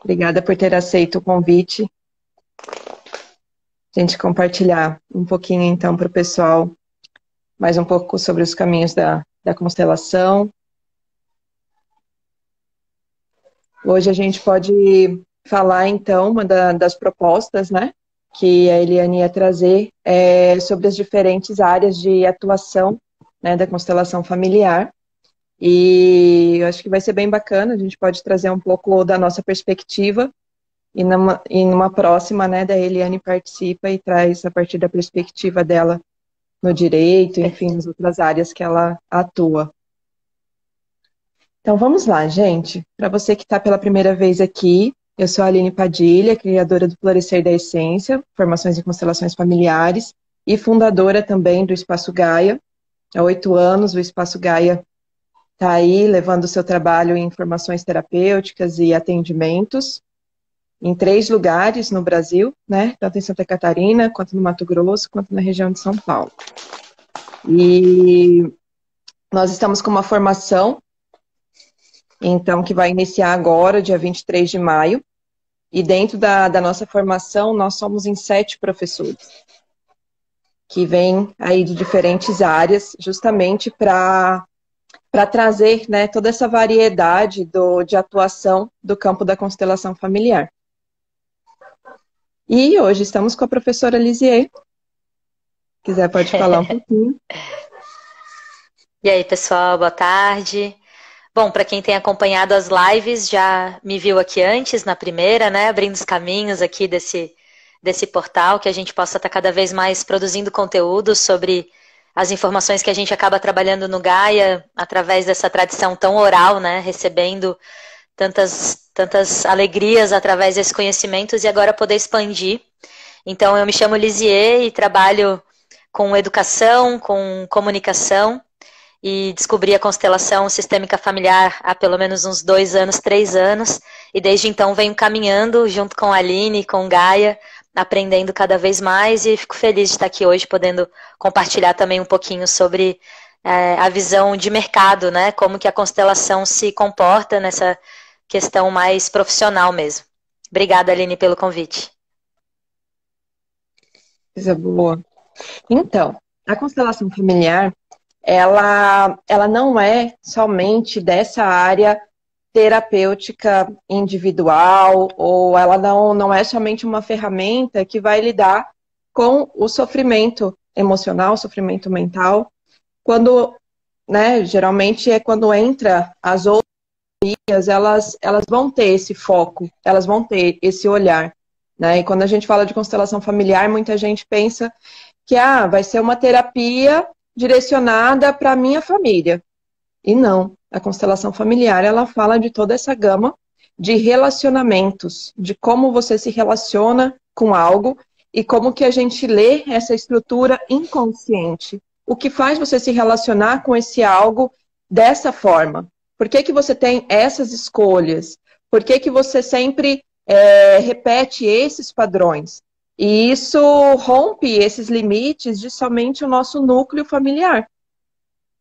Obrigada por ter aceito o convite. A gente compartilhar um pouquinho, então, para o pessoal, mais um pouco sobre os caminhos da constelação. Hoje a gente pode falar, então, uma das propostas, né, que a Eliane ia trazer sobre as diferentes áreas de atuação, né, da constelação familiar. E eu acho que vai ser bem bacana, a gente pode trazer um pouco da nossa perspectiva. E numa próxima, né, da Eliane participa e traz a partir da perspectiva dela no direito, enfim, nas outras áreas que ela atua. Então vamos lá, gente. Para você que está pela primeira vez aqui, eu sou a Aline Padilha, criadora do Florescer da Essência, Formações em Constelações Familiares, e fundadora também do Espaço Gaia. Há 8 anos o Espaço Gaia está aí levando o seu trabalho em formações terapêuticas e atendimentos em 3 lugares no Brasil, né? Tanto em Santa Catarina, quanto no Mato Grosso, quanto na região de São Paulo. E nós estamos com uma formação, então, que vai iniciar agora, dia 23 de maio. E dentro da nossa formação, nós somos em 7 professores, que vêm aí de diferentes áreas, justamente para trazer, né, toda essa variedade de atuação do campo da constelação familiar. E hoje estamos com a professora Lisier. Se quiser, pode falar um pouquinho. E aí, pessoal, boa tarde. Bom, para quem tem acompanhado as lives, já me viu aqui antes, na primeira, né? Abrindo os caminhos aqui desse portal, que a gente possa estar cada vez mais produzindo conteúdo sobre as informações que a gente acaba trabalhando no Gaia, através dessa tradição tão oral, né? Recebendo tantas alegrias através desses conhecimentos e agora poder expandir. Então, eu me chamo Lisier e trabalho com educação, com comunicação e descobri a constelação sistêmica familiar há pelo menos uns 2 anos, 3 anos e desde então venho caminhando junto com a Aline, com Gaia, aprendendo cada vez mais e fico feliz de estar aqui hoje podendo compartilhar também um pouquinho sobre a visão de mercado, né? Como que a constelação se comporta nessa questão mais profissional mesmo. Obrigada, Aline, pelo convite. Coisa boa. Então, a constelação familiar, ela não é somente dessa área terapêutica individual, ou ela não é somente uma ferramenta que vai lidar com o sofrimento emocional, sofrimento mental, quando, né, geralmente é quando entra as outras, elas vão ter esse foco, elas vão ter esse olhar, né? E quando a gente fala de constelação familiar, muita gente pensa que vai ser uma terapia direcionada para a minha família. E não, a constelação familiar, ela fala de toda essa gama de relacionamentos, de como você se relaciona com algo e como que a gente lê essa estrutura inconsciente. O que faz você se relacionar com esse algo dessa forma? Por que você tem essas escolhas? Por que você sempre repete esses padrões? E isso rompe esses limites de somente o nosso núcleo familiar.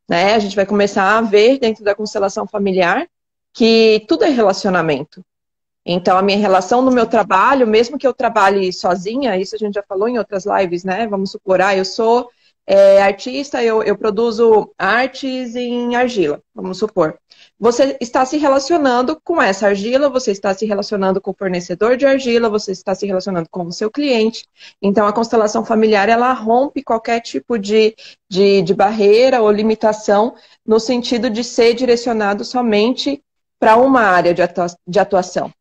Né? A gente vai começar a ver dentro da constelação familiar que tudo é relacionamento. Então, a minha relação no meu trabalho, mesmo que eu trabalhe sozinha, isso a gente já falou em outras lives, né? Vamos supor, eu sou artista, eu produzo artes em argila, vamos supor. Você está se relacionando com essa argila, você está se relacionando com o fornecedor de argila, você está se relacionando com o seu cliente. Então, a constelação familiar, ela rompe qualquer tipo de barreira ou limitação no sentido de ser direcionado somente para uma área de atuação.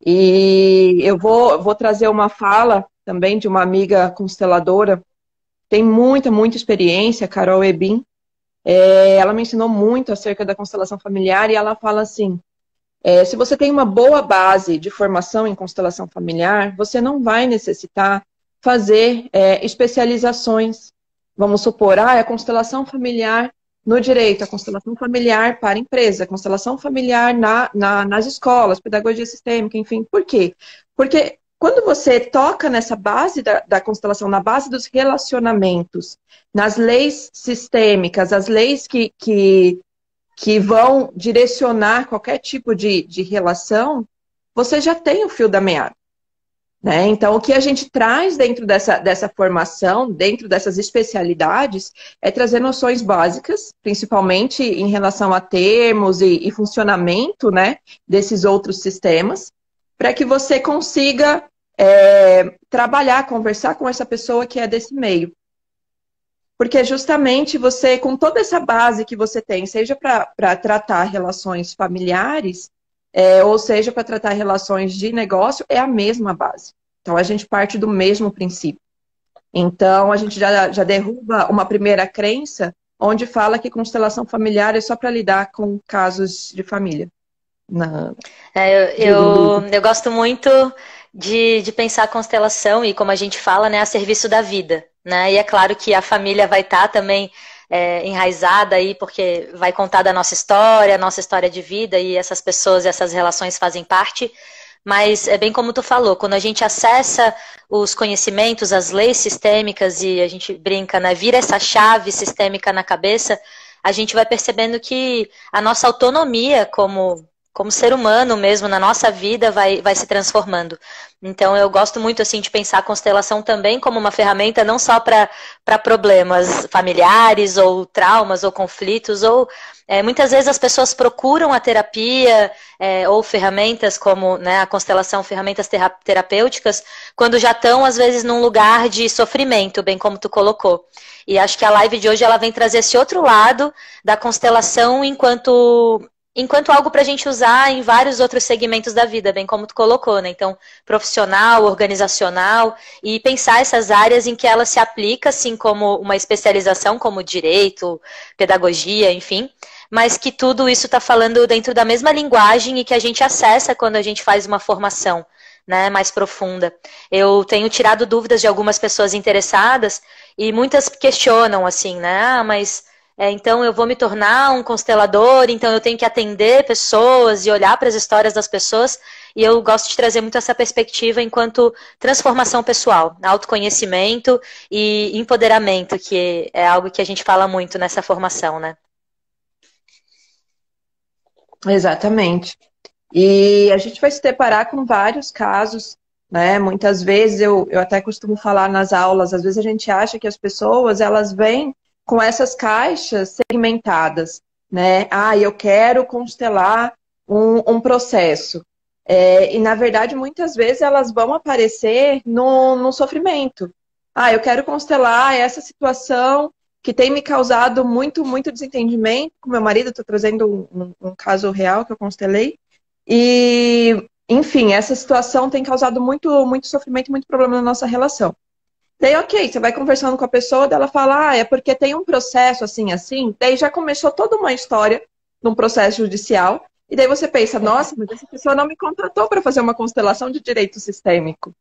E eu vou trazer uma fala também de uma amiga consteladora, tem muita experiência, Carol Ebin. Ela me ensinou muito acerca da constelação familiar e ela fala assim, se você tem uma boa base de formação em constelação familiar, você não vai necessitar fazer especializações. Vamos supor, a constelação familiar no direito, a constelação familiar para a empresa, a constelação familiar nas escolas, pedagogia sistêmica, enfim. Por quê? Porque quando você toca nessa base da constelação, na base dos relacionamentos, nas leis sistêmicas, as leis que vão direcionar qualquer tipo de relação, você já tem o fio da meada. Né? Então, o que a gente traz dentro dessa formação, dentro dessas especialidades, é trazer noções básicas, principalmente em relação a termos e funcionamento, né, desses outros sistemas, para que você consiga trabalhar, conversar com essa pessoa que é desse meio. Porque justamente você, com toda essa base que você tem, seja para tratar relações familiares, ou seja, para tratar relações de negócio, é a mesma base. Então, a gente parte do mesmo princípio. Então, a gente já derruba uma primeira crença, onde fala que constelação familiar é só para lidar com casos de família. Eu gosto muito de pensar a constelação e, como a gente fala, né, a serviço da vida. Né? E é claro que a família vai estar também enraizada aí, porque vai contar da nossa história de vida, e essas pessoas, essas relações fazem parte. Mas é bem como tu falou, quando a gente acessa os conhecimentos, as leis sistêmicas, e a gente brinca, né, vira essa chave sistêmica na cabeça, a gente vai percebendo que a nossa autonomia como ser humano mesmo, na nossa vida, vai se transformando. Então, eu gosto muito, assim, de pensar a constelação também como uma ferramenta não só para problemas familiares, ou traumas, ou conflitos, ou muitas vezes as pessoas procuram a terapia, ou ferramentas como, né, a constelação, ferramentas terapêuticas, quando já estão, às vezes, num lugar de sofrimento, bem como tu colocou. E acho que a live de hoje ela vem trazer esse outro lado da constelação enquanto algo para a gente usar em vários outros segmentos da vida, bem como tu colocou, né? Então, profissional, organizacional, e pensar essas áreas em que ela se aplica, assim como uma especialização, como direito, pedagogia, enfim, mas que tudo isso está falando dentro da mesma linguagem e que a gente acessa quando a gente faz uma formação, né, mais profunda. Eu tenho tirado dúvidas de algumas pessoas interessadas e muitas questionam, assim, né? Mas então eu vou me tornar um constelador, então eu tenho que atender pessoas e olhar para as histórias das pessoas, e eu gosto de trazer muito essa perspectiva enquanto transformação pessoal, autoconhecimento e empoderamento, que é algo que a gente fala muito nessa formação, né? Exatamente. E a gente vai se deparar com vários casos, né? Muitas vezes eu até costumo falar nas aulas, às vezes a gente acha que as pessoas, elas vêm com essas caixas segmentadas, né? Ah, eu quero constelar um processo. E, na verdade, muitas vezes elas vão aparecer no sofrimento. Ah, eu quero constelar essa situação que tem me causado muito, muito desentendimento com meu marido. Estou trazendo um caso real que eu constelei. E, enfim, essa situação tem causado muito, muito sofrimento, muito problema na nossa relação. Daí, ok, você vai conversando com a pessoa, ela fala, é porque tem um processo assim, assim. Daí já começou toda uma história num processo judicial. E daí você pensa, nossa, mas essa pessoa não me contratou para fazer uma constelação de direito sistêmico.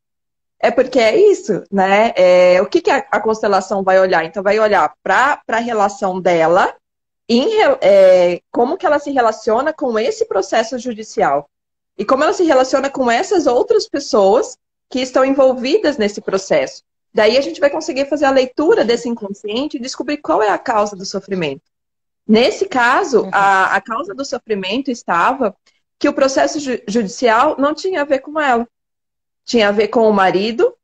É porque é isso, né? O que a constelação vai olhar? Então, vai olhar para a relação dela, como que ela se relaciona com esse processo judicial. E como ela se relaciona com essas outras pessoas que estão envolvidas nesse processo. Daí a gente vai conseguir fazer a leitura desse inconsciente e descobrir qual é a causa do sofrimento. Nesse caso, a causa do sofrimento estava que o processo judicial não tinha a ver com ela. Tinha a ver com o marido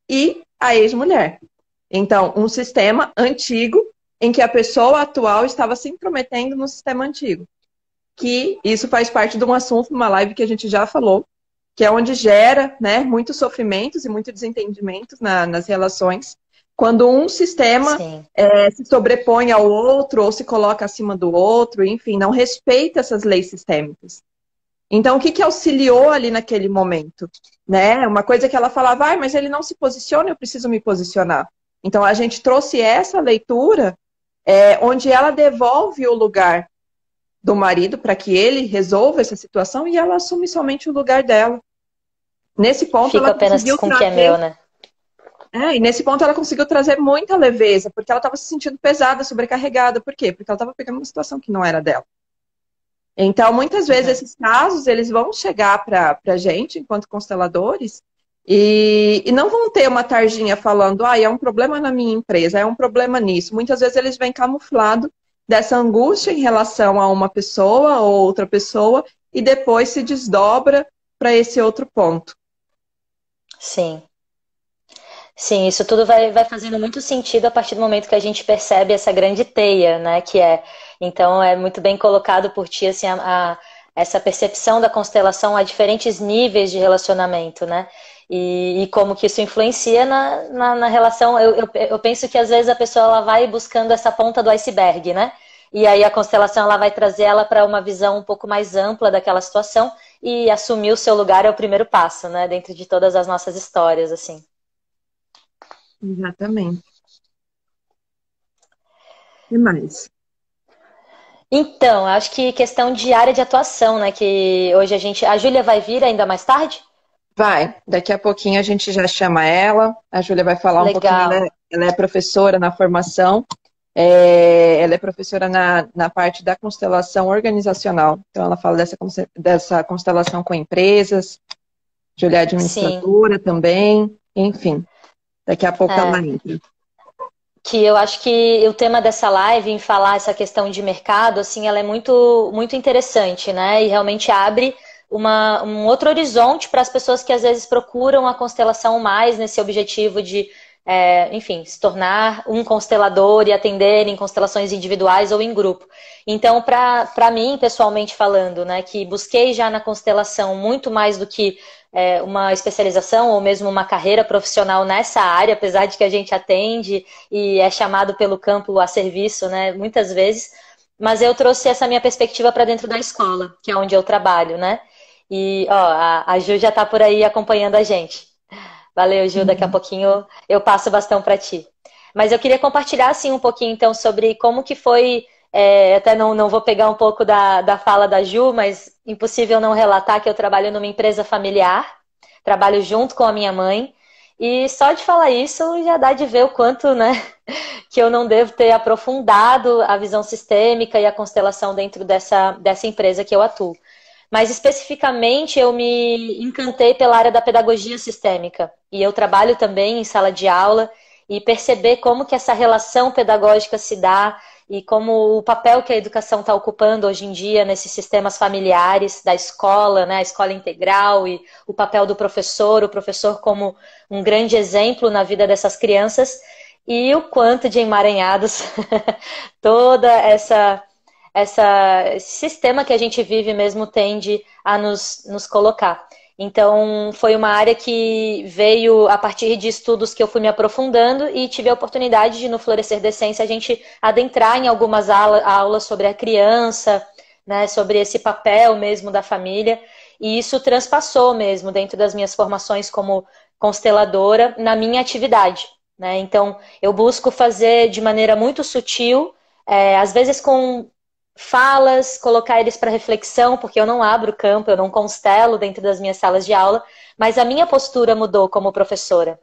e a ex-mulher. Então, um sistema antigo em que a pessoa atual estava se intrometendo no sistema antigo. Que isso faz parte de um assunto, uma live que a gente já falou, que é onde gera, né, muitos sofrimentos e muitos desentendimentos nas relações, quando um sistema se sobrepõe ao outro ou se coloca acima do outro, enfim, não respeita essas leis sistêmicas. Então, o que auxiliou ali naquele momento? Né? Uma coisa que ela falava, mas ele não se posiciona, eu preciso me posicionar. Então, a gente trouxe essa leitura onde ela devolve o lugar do marido para que ele resolva essa situação e ela assume somente o lugar dela. Nesse ponto, fica ela apenas conseguiu com o trazer... que é meu, né? E nesse ponto ela conseguiu trazer muita leveza, porque ela estava se sentindo pesada, sobrecarregada. Por quê? Porque ela estava pegando uma situação que não era dela. Então, muitas vezes, esses casos, eles vão chegar para a gente, enquanto consteladores, e não vão ter uma tarjinha falando, é um problema na minha empresa, é um problema nisso. Muitas vezes eles vêm camuflado dessa angústia em relação a uma pessoa ou outra pessoa, e depois se desdobra para esse outro ponto. Sim. Sim, isso tudo vai fazendo muito sentido a partir do momento que a gente percebe essa grande teia, né, que é. Então, é muito bem colocado por ti, assim, essa percepção da constelação a diferentes níveis de relacionamento, né, e como que isso influencia na relação. Eu penso que às vezes a pessoa ela vai buscando essa ponta do iceberg, né, e aí a constelação ela vai trazer ela para uma visão um pouco mais ampla daquela situação e assumir o seu lugar é o primeiro passo, né, dentro de todas as nossas histórias, assim. Exatamente. O que mais? Então, acho que questão de área de atuação, né? Que hoje a Júlia vai vir ainda mais tarde? Vai, daqui a pouquinho a gente já chama ela, a Júlia vai falar um pouquinho, Legal. ela é professora na formação, ela é professora na parte da constelação organizacional, então ela fala dessa constelação com empresas, Júlia é Sim. administradora também, enfim, daqui a pouco ela É. entra. Que eu acho que o tema dessa live, em falar essa questão de mercado, assim, ela é muito, muito interessante, né? E realmente abre um outro horizonte para as pessoas que às vezes procuram a constelação mais nesse objetivo de, enfim, se tornar um constelador e atender em constelações individuais ou em grupo. Então, para mim, pessoalmente falando, né, que busquei já na constelação muito mais do que uma especialização ou mesmo uma carreira profissional nessa área, apesar de que a gente atende e é chamado pelo campo a serviço, né, muitas vezes, mas eu trouxe essa minha perspectiva para dentro da escola, que é onde eu trabalho, né? E ó, a Ju já está por aí acompanhando a gente. Valeu, Ju, daqui a pouquinho eu passo o bastão para ti. Mas eu queria compartilhar assim um pouquinho então sobre como que foi, até não vou pegar um pouco da fala da Ju, mas impossível não relatar que eu trabalho numa empresa familiar, trabalho junto com a minha mãe, e só de falar isso já dá de ver o quanto, né, que eu não devo ter aprofundado a visão sistêmica e a constelação dentro dessa empresa que eu atuo. Mas especificamente eu me encantei pela área da pedagogia sistêmica. E eu trabalho também em sala de aula e perceber como que essa relação pedagógica se dá e como o papel que a educação está ocupando hoje em dia nesses sistemas familiares da escola, né, a escola integral e o papel do professor, o professor como um grande exemplo na vida dessas crianças e o quanto de emaranhados toda esse sistema que a gente vive mesmo tende a nos colocar. Então, foi uma área que veio a partir de estudos que eu fui me aprofundando e tive a oportunidade de, no Florescer da Essência, a gente adentrar em algumas aulas sobre a criança, né, sobre esse papel mesmo da família, e isso transpassou mesmo dentro das minhas formações como consteladora na minha atividade. Né? Então, eu busco fazer de maneira muito sutil, às vezes com falas, colocar eles para reflexão, porque eu não abro campo, eu não constelo dentro das minhas salas de aula, mas a minha postura mudou como professora.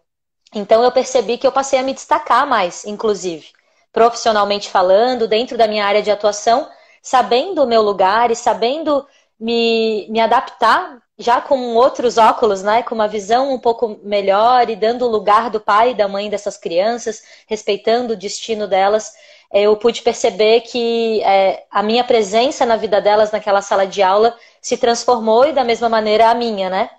Então eu percebi que eu passei a me destacar mais, inclusive, profissionalmente falando, dentro da minha área de atuação, sabendo o meu lugar e sabendo me adaptar já com outros óculos, né, com uma visão um pouco melhor e dando o lugar do pai e da mãe dessas crianças, respeitando o destino delas. Eu pude perceber que a minha presença na vida delas naquela sala de aula se transformou e da mesma maneira a minha, né?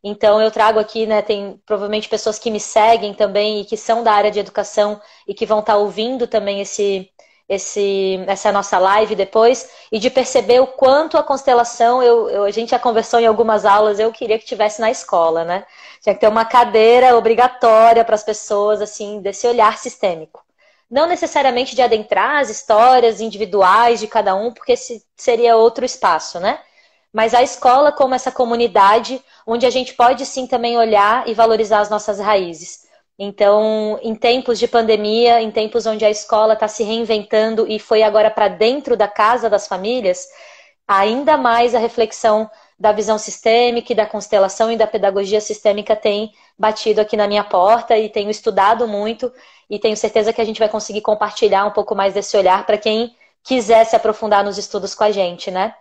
Então eu trago aqui, né, tem provavelmente pessoas que me seguem também e que são da área de educação e que vão estar ouvindo também essa nossa live depois, e de perceber o quanto a constelação, a gente já conversou em algumas aulas, eu queria que tivesse na escola, né? Tinha que ter uma cadeira obrigatória para as pessoas, assim, desse olhar sistêmico. Não necessariamente de adentrar as histórias individuais de cada um, porque esse seria outro espaço, né? Mas a escola como essa comunidade onde a gente pode sim também olhar e valorizar as nossas raízes. Então, em tempos de pandemia, em tempos onde a escola está se reinventando e foi agora para dentro da casa das famílias, ainda mais a reflexão da visão sistêmica e da constelação e da pedagogia sistêmica tem batido aqui na minha porta e tenho estudado muito e tenho certeza que a gente vai conseguir compartilhar um pouco mais desse olhar para quem quiser se aprofundar nos estudos com a gente, né?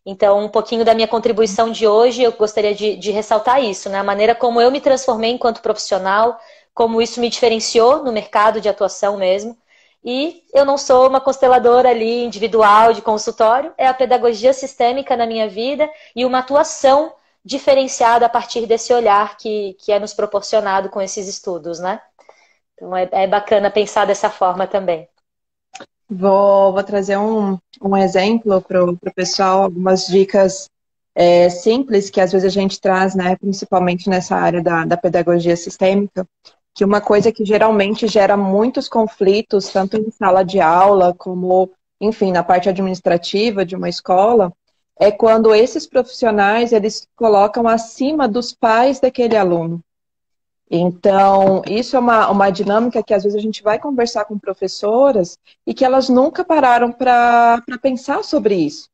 Então, um pouquinho da minha contribuição de hoje, eu gostaria de ressaltar isso, né? A maneira como eu me transformei enquanto profissional, como isso me diferenciou no mercado de atuação mesmo. E eu não sou uma consteladora ali individual de consultório, é a pedagogia sistêmica na minha vida e uma atuação diferenciada a partir desse olhar que é nos proporcionado com esses estudos, né? Então é bacana pensar dessa forma também. Vou trazer um exemplo para o pessoal, algumas dicas simples que às vezes a gente traz, né, principalmente nessa área da pedagogia sistêmica, que uma coisa que geralmente gera muitos conflitos, tanto em sala de aula como, enfim, na parte administrativa de uma escola, é quando esses profissionais eles colocam acima dos pais daquele aluno. Então, isso é uma dinâmica que às vezes a gente vai conversar com professoras e que elas nunca pararam para pensar sobre isso,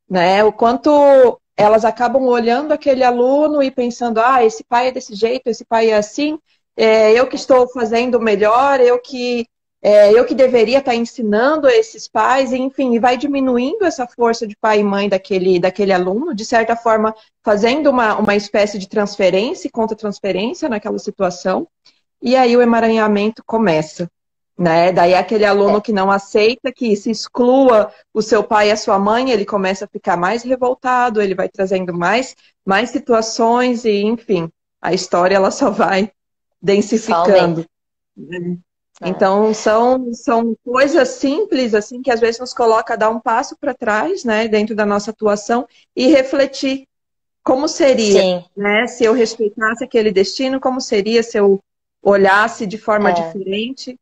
né? O quanto elas acabam olhando aquele aluno e pensando, esse pai é desse jeito, esse pai é assim, eu que estou fazendo melhor, eu que deveria estar ensinando esses pais, enfim, e vai diminuindo essa força de pai e mãe daquele aluno, de certa forma, fazendo uma espécie de transferência e contra-transferência naquela situação, e aí o emaranhamento começa. Né? Daí aquele aluno que não aceita que se exclua o seu pai e a sua mãe, ele começa a ficar mais revoltado, ele vai trazendo mais situações e, enfim, a história ela só vai densificando. Então, são coisas simples, assim, que às vezes nos coloca a dar um passo para trás, né, dentro da nossa atuação e refletir como seria, né, se eu respeitasse aquele destino, como seria se eu olhasse de forma diferente.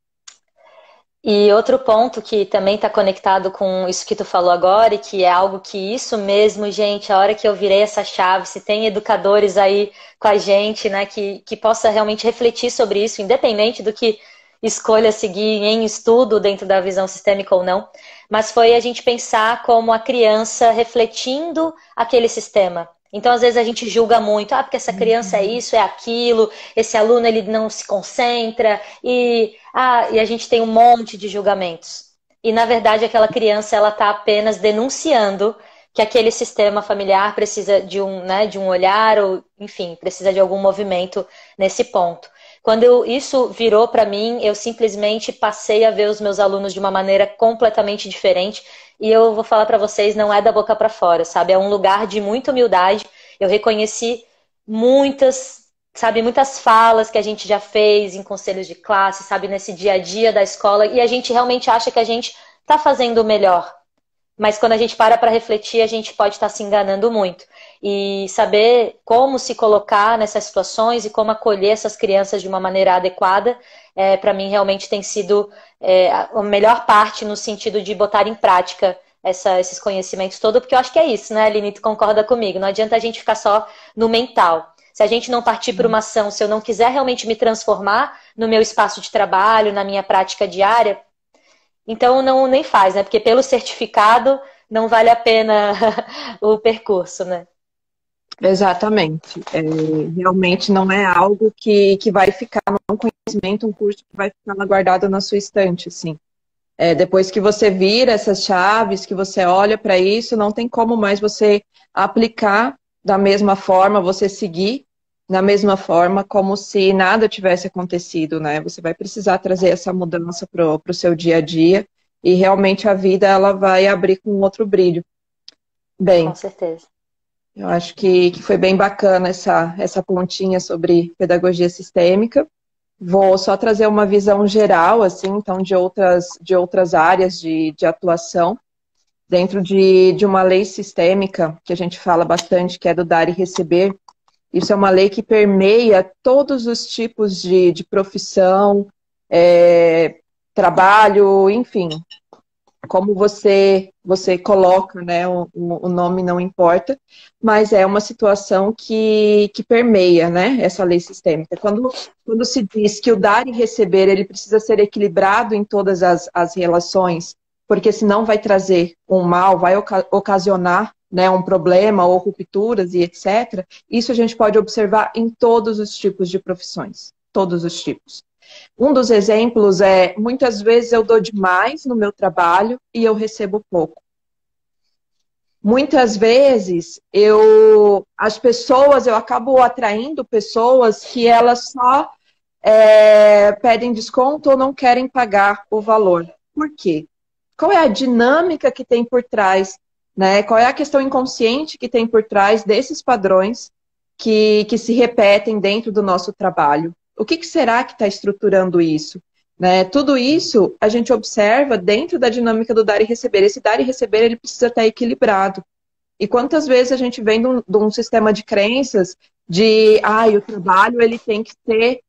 E outro ponto que também está conectado com isso que tu falou agora, e que é algo que isso mesmo, gente, a hora que eu virei essa chave, se tem educadores aí com a gente, né, que possa realmente refletir sobre isso, independente do que escolha seguir em estudo dentro da visão sistêmica ou não, mas foi a gente pensar como a criança refletindo aquele sistema. Então, às vezes, a gente julga muito, porque essa criança é isso, é aquilo, esse aluno ele não se concentra, e a gente tem um monte de julgamentos. E, na verdade, aquela criança ela está apenas denunciando que aquele sistema familiar precisa de um olhar, ou, enfim, precisa de algum movimento nesse ponto. Quando isso virou para mim, eu simplesmente passei a ver os meus alunos de uma maneira completamente diferente. E eu vou falar para vocês, não é da boca para fora, sabe? É um lugar de muita humildade. Eu reconheci muitas falas que a gente já fez em conselhos de classe, sabe? Nesse dia a dia da escola. E a gente realmente acha que a gente está fazendo o melhor. Mas quando a gente para refletir, a gente pode estar se enganando muito. E saber como se colocar nessas situações e como acolher essas crianças de uma maneira adequada, para mim realmente tem sido a melhor parte no sentido de botar em prática esses conhecimentos todos, porque eu acho que é isso, né, Aline? Tu concorda comigo? Não adianta a gente ficar só no mental. Se a gente não partir para uma ação, se eu não quiser realmente me transformar no meu espaço de trabalho, na minha prática diária, então nem faz, né? Porque pelo certificado não vale a pena o percurso, né? Exatamente. Realmente não é algo que vai ficar no conhecimento, um curso que vai ficar guardado na sua estante, assim. Depois que você vira essas chaves, que você olha para isso, não tem como mais você aplicar da mesma forma, você seguir da mesma forma, como se nada tivesse acontecido, né? Você vai precisar trazer essa mudança para o seu dia a dia e realmente a vida ela vai abrir com outro brilho. Bem, com certeza. Eu acho que foi bem bacana essa pontinha sobre pedagogia sistêmica. Vou só trazer uma visão geral, assim, então, de outras áreas de atuação. Dentro de uma lei sistêmica, que a gente fala bastante, que é do dar e receber. Isso é uma lei que permeia todos os tipos de profissão, trabalho, enfim. Como você coloca, né, o nome não importa, mas é uma situação que permeia, né, essa lei sistêmica. Quando se diz que o dar e receber ele precisa ser equilibrado em todas as relações, porque senão vai trazer um mal, vai ocasionar, né, um problema ou rupturas e etc., isso a gente pode observar em todos os tipos de profissões, todos os tipos. Um dos exemplos muitas vezes eu dou demais no meu trabalho e eu recebo pouco. Muitas vezes eu acabo atraindo pessoas que elas só pedem desconto ou não querem pagar o valor. Por quê? Qual é a dinâmica que tem por trás, né? Qual é a questão inconsciente que tem por trás desses padrões que se repetem dentro do nosso trabalho. O que será que está estruturando isso? Né? Tudo isso a gente observa dentro da dinâmica do dar e receber. Esse dar e receber ele precisa estar equilibrado. E quantas vezes a gente vem de um sistema de crenças de, o trabalho ele tem que ser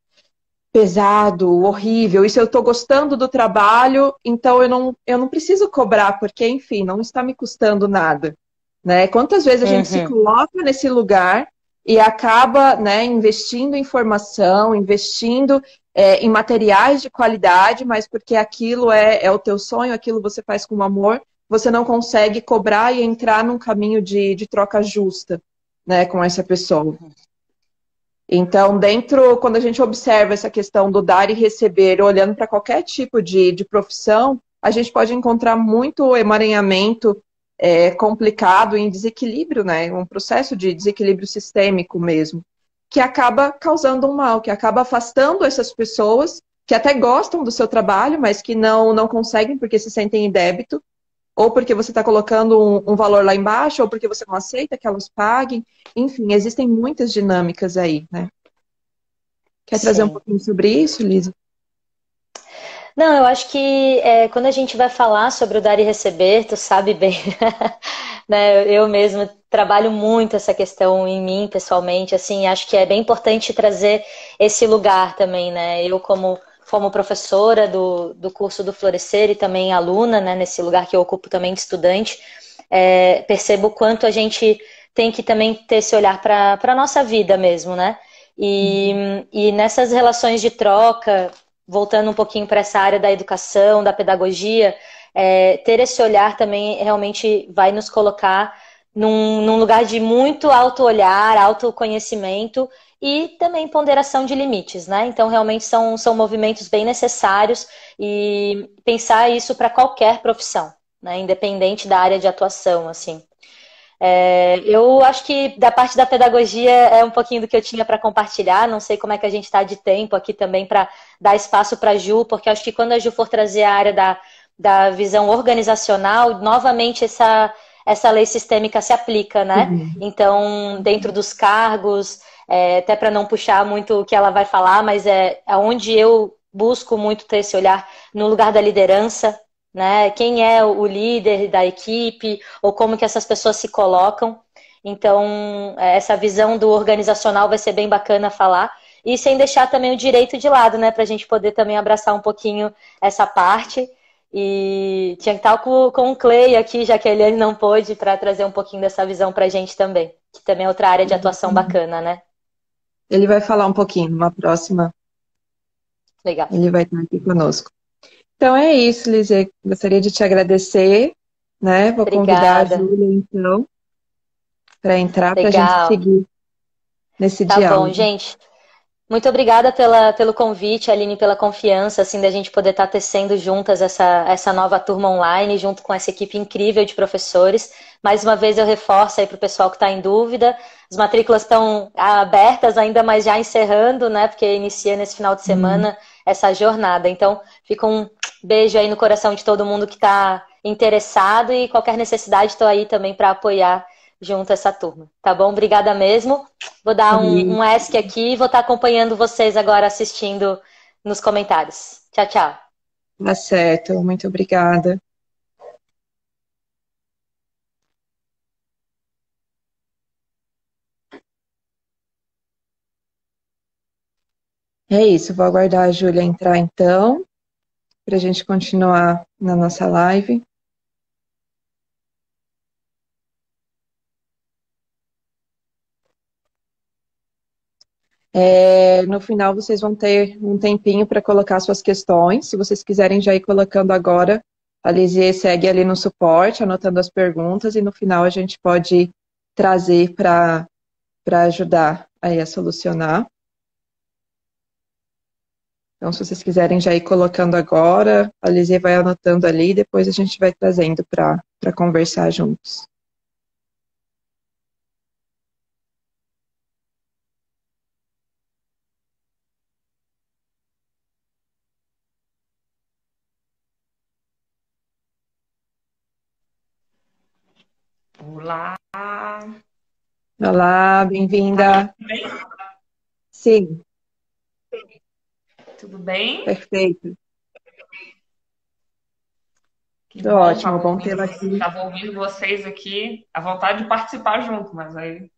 pesado, horrível, e se eu estou gostando do trabalho, então eu não preciso cobrar, porque, enfim, não está me custando nada. Né? Quantas vezes a gente se Uhum. coloca nesse lugar e acaba, né, investindo em formação, investindo em materiais de qualidade, mas porque aquilo é o teu sonho, aquilo você faz com amor, você não consegue cobrar e entrar num caminho de troca justa, né, com essa pessoa. Então, quando a gente observa essa questão do dar e receber, olhando para qualquer tipo de profissão, a gente pode encontrar muito emaranhamento complicado em desequilíbrio, né? Um processo de desequilíbrio sistêmico mesmo, que acaba causando um mal, que acaba afastando essas pessoas que até gostam do seu trabalho, mas que não conseguem porque se sentem em débito, ou porque você está colocando um valor lá embaixo, ou porque você não aceita que elas paguem. Enfim, existem muitas dinâmicas aí, né? Quer trazer um Sim. pouquinho sobre isso, Lisa? Não, eu acho que quando a gente vai falar sobre o dar e receber, tu sabe bem, né? Eu mesma trabalho muito essa questão em mim, pessoalmente, assim, acho que é bem importante trazer esse lugar também, né? Eu como professora do curso do Florescer e também aluna, né, nesse lugar que eu ocupo também de estudante, percebo o quanto a gente tem que também ter esse olhar para a nossa vida mesmo, né? E nessas relações de troca, voltando um pouquinho para essa área da educação, da pedagogia, ter esse olhar também realmente vai nos colocar num lugar de muito auto-olhar, autoconhecimento e também ponderação de limites, né? Então, realmente são movimentos bem necessários e pensar isso para qualquer profissão, né? Independente da área de atuação, assim. Eu acho que da parte da pedagogia é um pouquinho do que eu tinha para compartilhar. Não sei como é que a gente está de tempo aqui também para dar espaço para a Ju, porque acho que quando a Ju for trazer a área da visão organizacional, novamente essa lei sistêmica se aplica, né? Sim. Então, dentro dos cargos, até para não puxar muito o que ela vai falar, mas é onde eu busco muito ter esse olhar no lugar da liderança, né? Quem é o líder da equipe, ou como que essas pessoas se colocam. Então, essa visão do organizacional vai ser bem bacana falar. E sem deixar também o direito de lado, né? Para a gente poder também abraçar um pouquinho essa parte. E tinha que estar com o Clay aqui, já que ele não pôde, para trazer um pouquinho dessa visão para a gente também. Que também é outra área de atuação bacana, né? Ele vai falar um pouquinho numa próxima. Legal. Ele vai estar aqui conosco. Então é isso, Lizê. Gostaria de te agradecer, né? Vou convidar a Obrigada. Júlia, então, para entrar, para a gente Legal. seguir nesse Tá bom, diálogo. gente. Muito obrigada pelo convite, Aline, pela confiança, assim, da gente poder estar tecendo juntas essa nova turma online, junto com essa equipe incrível de professores. Mais uma vez eu reforço aí para o pessoal que está em dúvida. As matrículas estão abertas ainda, mas já encerrando, né? Porque inicia nesse final de Hum. semana essa jornada. Então, fica um beijo aí no coração de todo mundo que está interessado e qualquer necessidade, estou aí também para apoiar junto essa turma. Tá bom? Obrigada mesmo. Vou dar um ESC aqui e vou estar acompanhando vocês agora assistindo nos comentários. Tchau, tchau. Tá certo, muito obrigada. É isso, vou aguardar a Júlia entrar então, para a gente continuar na nossa live. No final, vocês vão ter um tempinho para colocar suas questões. Se vocês quiserem já ir colocando agora, a Lizzie segue ali no suporte, anotando as perguntas, e no final a gente pode trazer para ajudar aí a solucionar. Então, se vocês quiserem já ir colocando agora, a Lizzie vai anotando ali, e depois a gente vai trazendo para conversar juntos. Olá, Olá, Tá me bem-vinda. ouvindo bem? Sim, Tudo bem? perfeito. Que Tudo bom, ótimo, bom tê-la aqui. tava ouvindo vocês aqui, a vontade de participar junto, mas aí,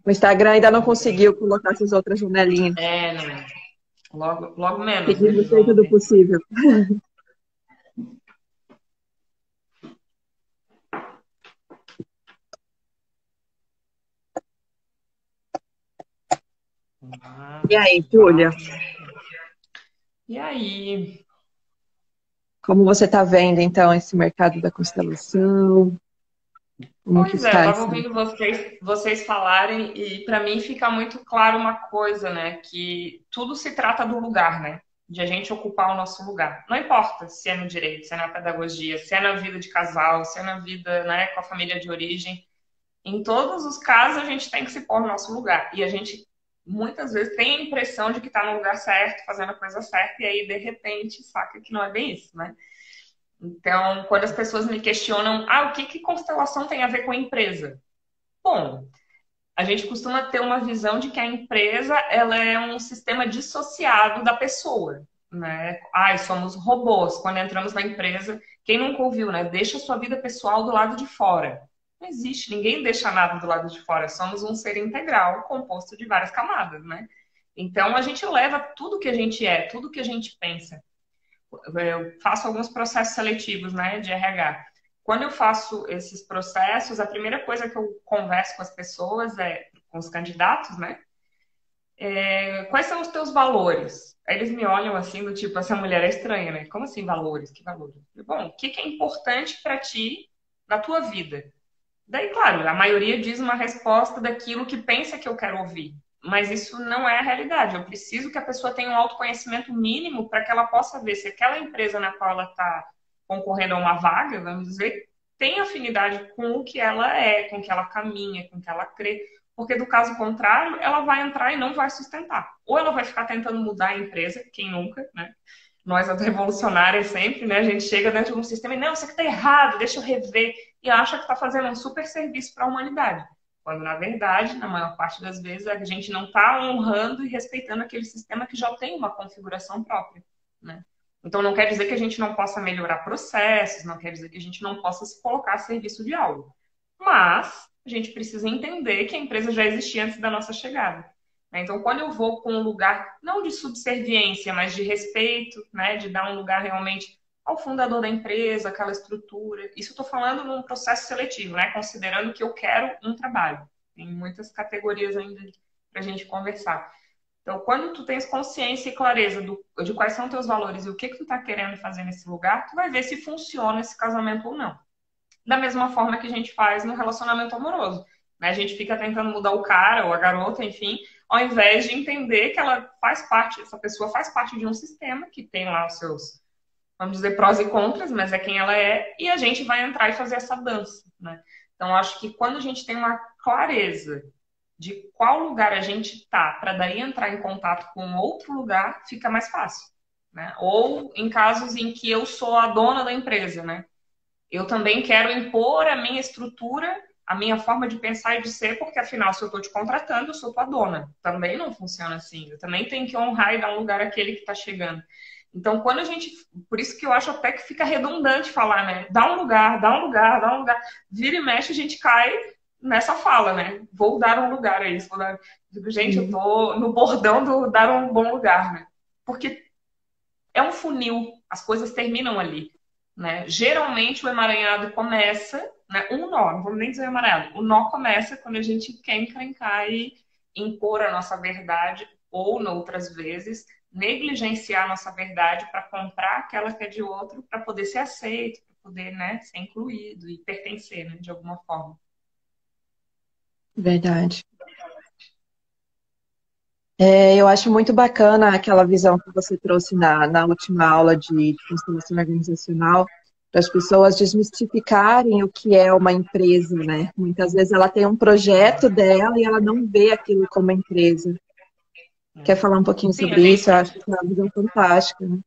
O Instagram ainda não conseguiu colocar essas outras janelinhas. não, logo menos Seguimos eles vão dentro do ver. possível. Ah, E aí, vá. Júlia, E aí? como você está vendo, então, esse mercado da constelação? Como que Pois é, eu está tava esse... ouvindo vocês falarem e para mim fica muito claro uma coisa, né? Que tudo se trata do lugar, né? De a gente ocupar o nosso lugar. Não importa se é no direito, se é na pedagogia, se é na vida de casal, se é na vida, né, com a família de origem. Em todos os casos, a gente tem que se pôr no nosso lugar. E a gente, muitas vezes, tem a impressão de que está no lugar certo, fazendo a coisa certa, e aí, de repente, saca que não é bem isso, né? Então, quando as pessoas me questionam, o que constelação tem a ver com a empresa? Bom, a gente costuma ter uma visão de que a empresa ela é um sistema dissociado da pessoa, né? Somos robôs. Quando entramos na empresa, quem nunca ouviu, né? Deixa a sua vida pessoal do lado de fora. Não existe, ninguém deixa nada do lado de fora. Somos um ser integral composto de várias camadas, né? Então a gente leva tudo que a gente é, tudo que a gente pensa. Eu faço alguns processos seletivos, né, de RH. Quando eu faço esses processos, a primeira coisa que eu converso com as pessoas com os candidatos, né, quais são os teus valores? Aí eles me olham assim, do tipo, essa mulher é estranha, né? Como assim valores? Que valores? Bom, o que é importante para ti na tua vida? Daí, claro, a maioria diz uma resposta daquilo que pensa que eu quero ouvir. Mas isso não é a realidade. Eu preciso que a pessoa tenha um autoconhecimento mínimo para que ela possa ver se aquela empresa na qual ela está concorrendo a uma vaga, vamos dizer, tem afinidade com o que ela é, com o que ela caminha, com o que ela crê. Porque do caso contrário, ela vai entrar e não vai sustentar. Ou ela vai ficar tentando mudar a empresa, quem nunca, né? Nós, as revolucionárias, sempre, né? A gente chega dentro de um sistema e, não, isso aqui está errado, deixa eu rever. E acha que está fazendo um super serviço para a humanidade. Quando, na verdade, na maior parte das vezes, a gente não está honrando e respeitando aquele sistema que já tem uma configuração própria, né? Então, não quer dizer que a gente não possa melhorar processos, não quer dizer que a gente não possa se colocar a serviço de algo. Mas a gente precisa entender que a empresa já existia antes da nossa chegada. Então, quando eu vou com um lugar, não de subserviência, mas de respeito, né, de dar um lugar realmente ao fundador da empresa, aquela estrutura. Isso eu estou falando num processo seletivo, né, considerando que eu quero um trabalho. Tem muitas categorias ainda para a gente conversar. Então, quando tu tens consciência e clareza de quais são teus valores e o que tu está querendo fazer nesse lugar, tu vai ver se funciona esse casamento ou não. Da mesma forma que a gente faz no relacionamento amoroso, né? A gente fica tentando mudar o cara ou a garota, enfim, ao invés de entender que ela faz parte, essa pessoa faz parte de um sistema que tem lá os seus, vamos dizer, prós e contras, mas é quem ela é, e a gente vai entrar e fazer essa dança, né? Então, acho que quando a gente tem uma clareza de qual lugar a gente tá, para daí entrar em contato com outro lugar, fica mais fácil, né? Ou em casos em que eu sou a dona da empresa, né? Eu também quero impor a minha estrutura, a minha forma de pensar e de ser, porque afinal, se eu estou te contratando, eu sou tua dona. Também não funciona assim. Eu também tenho que honrar e dar um lugar àquele que está chegando. Então, quando a gente. Por isso que eu acho até que fica redundante falar, né? Dá um lugar, dá um lugar, dá um lugar. Vira e mexe, a gente cai nessa fala, né? Vou dar um lugar a isso. Digo, gente, eu tô no bordão do dar um bom lugar, né? Porque é um funil, as coisas terminam ali, né? Geralmente o emaranhado começa, né? Um nó, não vamos nem dizer emaranhado, o nó começa quando a gente quer encrencar e impor a nossa verdade ou, noutras vezes, negligenciar a nossa verdade para comprar aquela que é de outro para poder ser aceito, para poder, né, ser incluído e pertencer, né, de alguma forma. Verdade. Eu acho muito bacana aquela visão que você trouxe na última aula de constelação organizacional, para as pessoas desmistificarem o que é uma empresa, né? Muitas vezes ela tem um projeto dela e ela não vê aquilo como empresa. Quer falar um pouquinho Sim, sobre isso? Eu acho que é uma visão fantástica, né?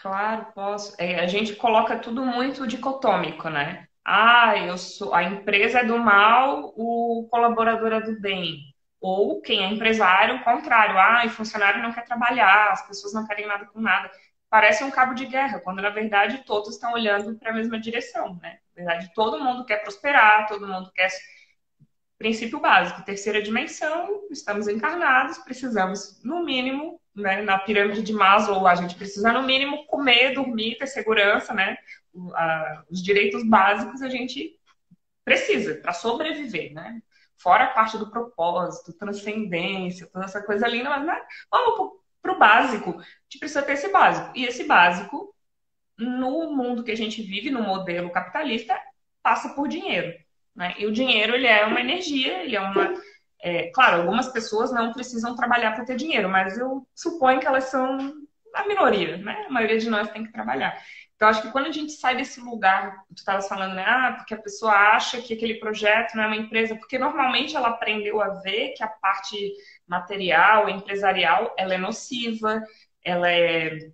claro, posso. A gente coloca tudo muito dicotômico, né? a empresa é do mal, o colaborador é do bem. Ou quem é empresário, o contrário. O funcionário não quer trabalhar, as pessoas não querem nada com nada. Parece um cabo de guerra, quando na verdade todos estão olhando para a mesma direção, né? Na verdade, todo mundo quer prosperar, todo mundo quer. Princípio básico, terceira dimensão, estamos encarnados, precisamos, no mínimo, né, na pirâmide de Maslow, a gente precisa, no mínimo, comer, dormir, ter segurança, né? Os direitos básicos a gente precisa para sobreviver, né? Fora a parte do propósito, transcendência, toda essa coisa linda, mas né, vamos para o básico. A gente precisa ter esse básico. E esse básico, no mundo que a gente vive, no modelo capitalista, passa por dinheiro. Né? E o dinheiro, ele é uma energia, ele é uma... claro, algumas pessoas não precisam trabalhar para ter dinheiro, mas eu suponho que elas são a minoria, né? A maioria de nós tem que trabalhar. Então, acho que quando a gente sai desse lugar, tu estavas falando, né? Porque a pessoa acha que aquele projeto não é uma empresa, porque normalmente ela aprendeu a ver que a parte material, empresarial, ela é nociva, ela é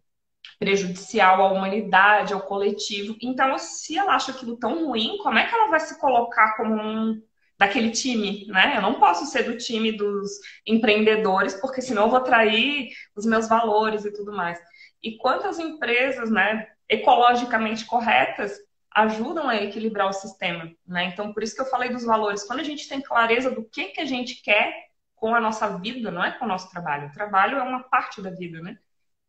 prejudicial à humanidade, ao coletivo. Então, se ela acha aquilo tão ruim, como é que ela vai se colocar como daquele time, né? Eu não posso ser do time dos empreendedores, porque senão eu vou trair os meus valores e tudo mais. E quantas empresas, né, ecologicamente corretas ajudam a equilibrar o sistema, né? Então, por isso que eu falei dos valores. Quando a gente tem clareza do que a gente quer com a nossa vida, não é com o nosso trabalho. O trabalho é uma parte da vida, né?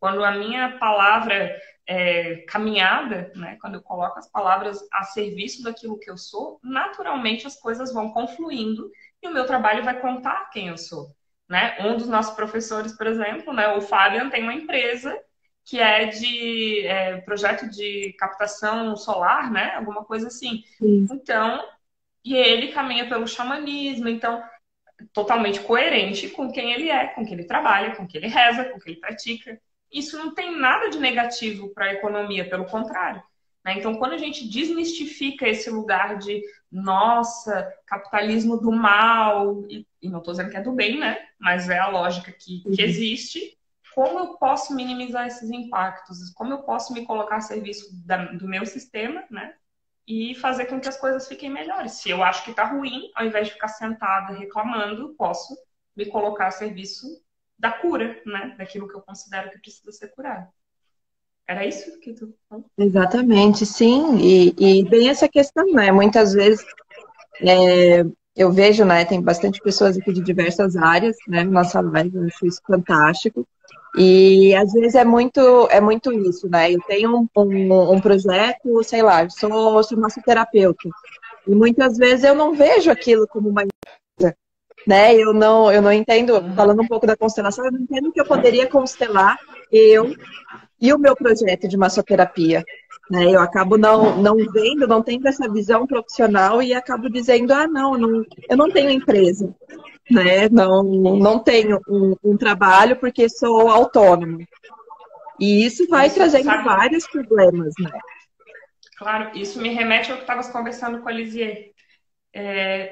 Quando a minha palavra é caminhada, né? Quando eu coloco as palavras a serviço daquilo que eu sou, naturalmente as coisas vão confluindo e o meu trabalho vai contar quem eu sou. Né? Um dos nossos professores, por exemplo, né, o Fabian, tem uma empresa que é de projeto de captação solar, né? Alguma coisa assim. Sim. Então, e ele caminha pelo xamanismo, então, totalmente coerente com quem ele é, com quem ele trabalha, com quem ele reza, com quem ele pratica. Isso não tem nada de negativo para a economia, pelo contrário. Né? Então, quando a gente desmistifica esse lugar de, nossa, capitalismo do mal, e não estou dizendo que é do bem, né? Mas é a lógica que existe, como eu posso minimizar esses impactos? Como eu posso me colocar a serviço do meu sistema, né? E fazer com que as coisas fiquem melhores. Se eu acho que está ruim, ao invés de ficar sentada reclamando, posso me colocar a serviço da cura, né? Daquilo que eu considero que precisa ser curado. Era isso que tu falou? Exatamente, sim. E bem essa questão, né? Muitas vezes eu vejo, né? Tem bastante pessoas aqui de diversas áreas, né? Nossa live, eu acho isso fantástico. E às vezes é muito isso, né? Eu tenho um projeto, sei lá, eu sou massoterapeuta. E muitas vezes eu não vejo aquilo como uma empresa, né? Eu não entendo, falando um pouco da constelação, eu não entendo que eu poderia constelar eu e o meu projeto de massoterapia. Né? Eu acabo não vendo, não tendo essa visão profissional e acabo dizendo, eu não tenho empresa. Né? Não tenho um trabalho porque sou autônomo. E isso vai trazendo vários problemas, né? Claro, isso me remete ao que estavas conversando com a Lisier,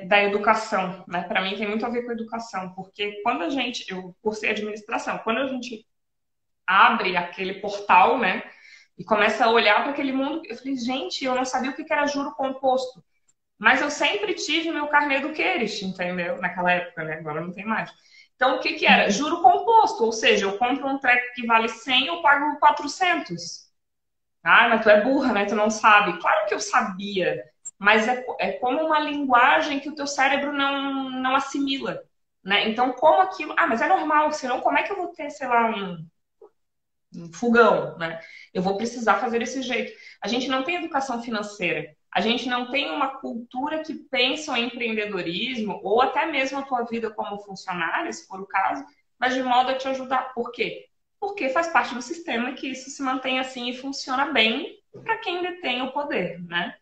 da educação, né? Para mim tem muito a ver com a educação, porque quando eu cursei administração, quando a gente abre aquele portal, né, e começa a olhar para aquele mundo, eu falei, gente, eu não sabia o que era juro composto. Mas eu sempre tive meu carnê do Queires, entendeu? Naquela época, né? Agora não tem mais. Então, o que era? Juro composto. Ou seja, eu compro um treco que vale 100, eu pago 400. Mas tu é burra, né? Tu não sabe. Claro que eu sabia. Mas é como uma linguagem que o teu cérebro não assimila. Né? Então, como aquilo... mas é normal. Senão, como é que eu vou ter, sei lá, um fogão, né? Eu vou precisar fazer desse jeito. A gente não tem educação financeira. A gente não tem uma cultura que pensa em empreendedorismo ou até mesmo a tua vida como funcionário, se for o caso, mas de modo a te ajudar. Por quê? Porque faz parte do sistema que isso se mantém assim e funciona bem para quem detém o poder, né?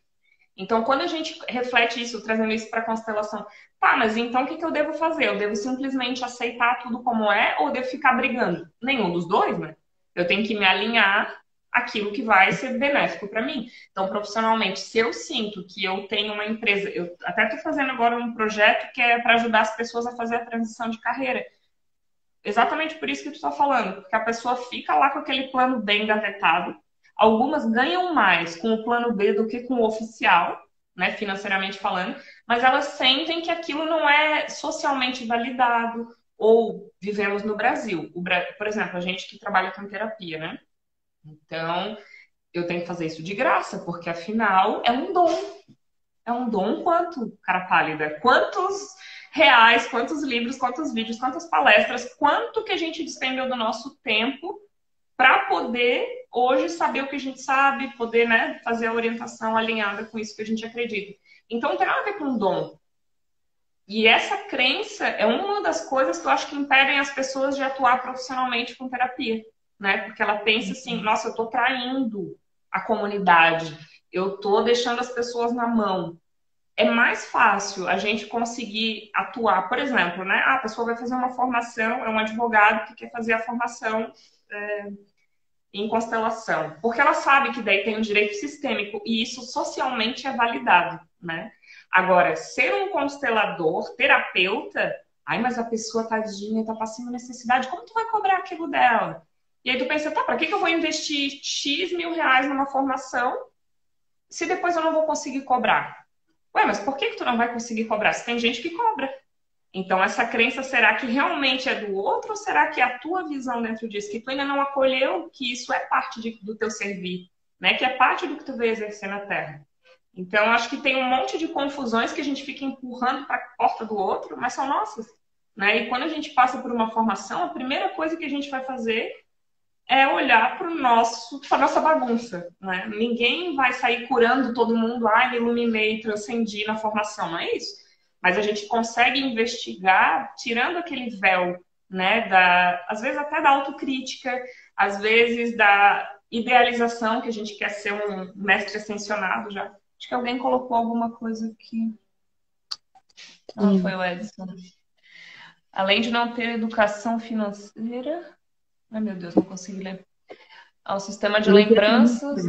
Então, quando a gente reflete isso, trazendo isso para a constelação, mas então o que eu devo fazer? Eu devo simplesmente aceitar tudo como é ou devo ficar brigando? Nenhum dos dois, né? Eu tenho que me alinhar àquilo que vai ser benéfico para mim. Então, profissionalmente, se eu sinto que eu tenho uma empresa, eu até estou fazendo agora um projeto que é para ajudar as pessoas a fazer a transição de carreira. Exatamente por isso que tu está falando, porque a pessoa fica lá com aquele plano B engavetado. Algumas ganham mais com o plano B do que com o oficial, né, financeiramente falando, mas elas sentem que aquilo não é socialmente validado, ou vivemos no Brasil. Por exemplo, a gente que trabalha com terapia, né? Então, eu tenho que fazer isso de graça, porque afinal é um dom. É um dom quanto, cara pálida? Quantos reais, quantos livros, quantos vídeos, quantas palestras, quanto que a gente despendeu do nosso tempo para poder hoje saber o que a gente sabe, poder, né, fazer a orientação alinhada com isso que a gente acredita. Então, tem nada a ver com dom. E essa crença é uma das coisas que eu acho que impedem as pessoas de atuar profissionalmente com terapia, né? Porque ela pensa assim, nossa, eu estou traindo a comunidade, eu estou deixando as pessoas na mão. É mais fácil a gente conseguir atuar, por exemplo, né? A pessoa vai fazer uma formação, é um advogado que quer fazer a formação em constelação, porque ela sabe que daí tem um direito sistêmico e isso socialmente é validado, né? Agora, ser um constelador, terapeuta, ai, mas a pessoa tadinha tá passando necessidade, como tu vai cobrar aquilo dela? E aí tu pensa, tá, para que eu vou investir X mil reais numa formação se depois eu não vou conseguir cobrar? Ué, mas por que tu não vai conseguir cobrar? Se tem gente que cobra. Então, essa crença, será que realmente é do outro ou será que é a tua visão dentro disso? Que tu ainda não acolheu que isso é parte do teu servir, né? Que é parte do que tu veio exercer na Terra. Então, acho que tem um monte de confusões que a gente fica empurrando para a porta do outro, mas são nossas, né? E quando a gente passa por uma formação, a primeira coisa que a gente vai fazer é olhar para a nossa bagunça, né? Ninguém vai sair curando todo mundo, me iluminei, transcendi na formação, não é isso? Mas a gente consegue investigar, tirando aquele véu, né? Às vezes até da autocrítica, às vezes da idealização, que a gente quer ser um mestre ascensionado já. Acho que alguém colocou alguma coisa aqui. Foi o Edson. Além de não ter educação financeira... Ai, meu Deus, não consegui ler. O sistema de lembranças.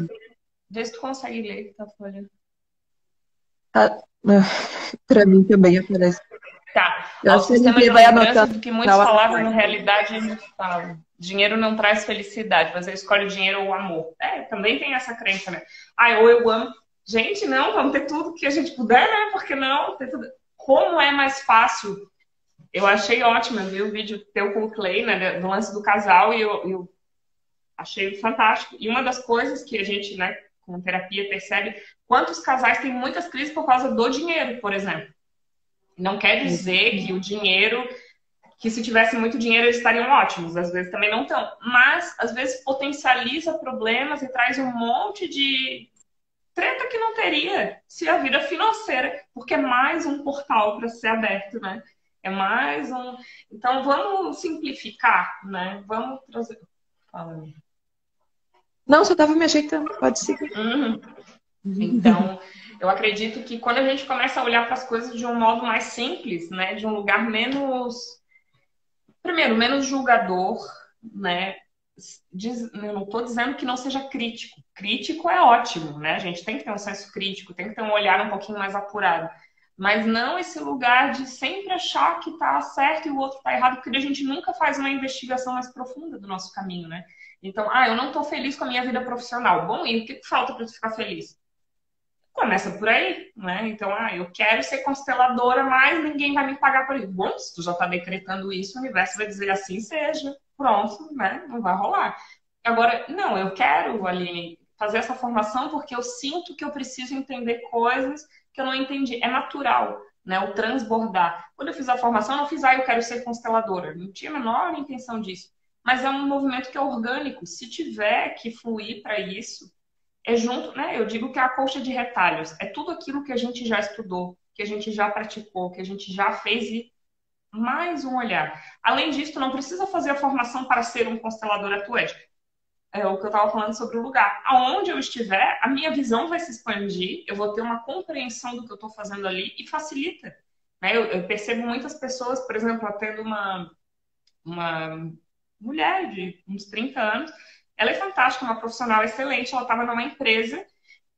Vê se tu consegue ler, tá, Folha? Para mim também aparece. Tá. O sistema de lembranças do que muitos falavam, na realidade, a gente fala. Dinheiro não traz felicidade, mas eu escolho o dinheiro ou o amor. Também tem essa crença, né? Ou eu amo. Gente, não, vamos ter tudo que a gente puder, né? Porque não? Ter tudo. Como é mais fácil? Eu achei ótimo, eu vi o vídeo teu com o Clay, né, do lance do casal, e eu achei fantástico. E uma das coisas que a gente, né, com terapia, percebe, quantos casais têm muitas crises por causa do dinheiro, por exemplo. Não quer dizer que o dinheiro, que se tivesse muito dinheiro eles estariam ótimos, às vezes também não estão. Mas, às vezes, potencializa problemas e traz um monte de treta que não teria se a vida financeira, porque é mais um portal para ser aberto, né? É mais um... Então, vamos simplificar, né? Vamos trazer... Fala, amiga. Não, só estava me ajeitando. Pode seguir. Então, eu acredito que quando a gente começa a olhar para as coisas de um modo mais simples, né? De um lugar menos... Primeiro, menos julgador, né? Eu não estou dizendo que não seja crítico. Crítico é ótimo, né? A gente tem que ter um senso crítico, tem que ter um olhar um pouquinho mais apurado. Mas não esse lugar de sempre achar que está certo e o outro está errado, porque a gente nunca faz uma investigação mais profunda do nosso caminho, né? Então, eu não estou feliz com a minha vida profissional. Bom, e o que falta para tu ficar feliz? Começa por aí, né? Então, eu quero ser consteladora, mas ninguém vai me pagar por isso. Bom, se tu já está decretando isso, o universo vai dizer assim seja. Pronto, né? Não vai rolar. Agora, não, eu quero, Aline, fazer essa formação porque eu sinto que eu preciso entender coisas que eu não entendi. É natural, né? O transbordar. Quando eu fiz a formação, eu não fiz, eu quero ser consteladora. Não tinha a menor intenção disso. Mas é um movimento que é orgânico. Se tiver que fluir para isso, é junto, né? Eu digo que é a colcha de retalhos. É tudo aquilo que a gente já estudou, que a gente já praticou, que a gente já fez e mais um olhar. Além disso, tu não precisa fazer a formação para ser um constelador atuante. É o que eu estava falando sobre o lugar. Aonde eu estiver, a minha visão vai se expandir, eu vou ter uma compreensão do que eu estou fazendo ali e facilita. Né? Eu percebo muitas pessoas, por exemplo, atendo uma mulher de uns 30 anos, ela é fantástica, uma profissional excelente, ela estava numa empresa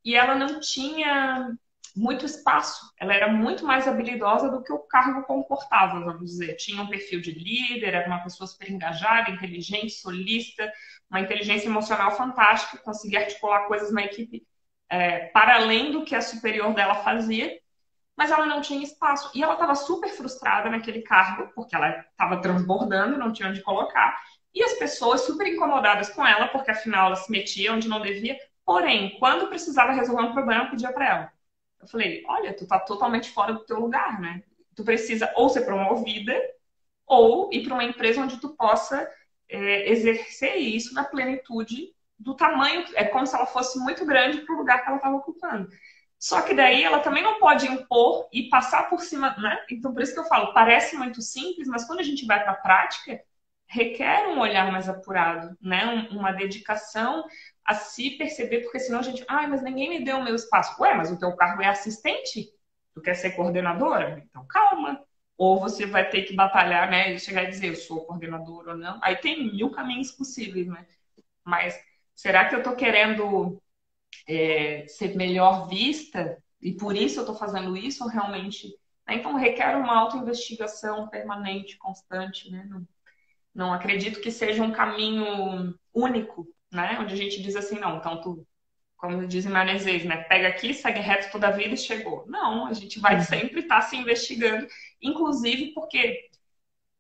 e ela não tinha muito espaço, ela era muito mais habilidosa do que o cargo comportava, vamos dizer. Tinha um perfil de líder, era uma pessoa super engajada, inteligente, solista, uma inteligência emocional fantástica, conseguia articular coisas na equipe para além do que a superior dela fazia, mas ela não tinha espaço. E ela estava super frustrada naquele cargo, porque ela estava transbordando, não tinha onde colocar. E as pessoas super incomodadas com ela, porque afinal ela se metia onde não devia. Porém, quando precisava resolver um problema, eu pedia para ela. Eu falei, olha, tu tá totalmente fora do teu lugar, né? Tu precisa ou ser promovida, ou ir para uma empresa onde tu possa exercer isso na plenitude do tamanho. É como se ela fosse muito grande para o lugar que ela estava ocupando. Só que daí ela também não pode impor e passar por cima, né? Então, por isso que eu falo, parece muito simples, mas quando a gente vai para a prática, requer um olhar mais apurado, né? Uma dedicação a se perceber, porque senão a gente, mas ninguém me deu o meu espaço. Ué, mas o teu cargo é assistente? Tu quer ser coordenadora? Então, calma. Ou você vai ter que batalhar, né? E chegar e dizer, eu sou coordenadora ou não. Aí tem 1000 caminhos possíveis, né? Mas será que eu tô querendo ser melhor vista e por isso eu tô fazendo isso ou realmente... Né? Então, requer uma autoinvestigação permanente, constante, né? Não acredito que seja um caminho único, né? Onde a gente diz assim, não, então tu, como dizem Menezes, né? Pega aqui, segue reto toda a vida e chegou. Não, a gente vai sempre estar se investigando, inclusive porque,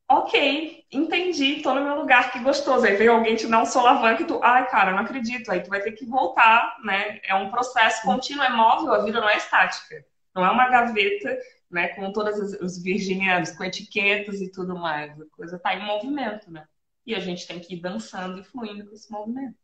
ok, entendi, tô no meu lugar, que gostoso. Aí veio alguém te dar um solavanco e tu, ai, cara, não acredito. Aí tu vai ter que voltar, né? É um processo contínuo, é móvel, a vida não é estática. Não é uma gaveta, né, com todos os virginianos, com etiquetas e tudo mais. A coisa está em movimento, né? E a gente tem que ir dançando e fluindo com esse movimento.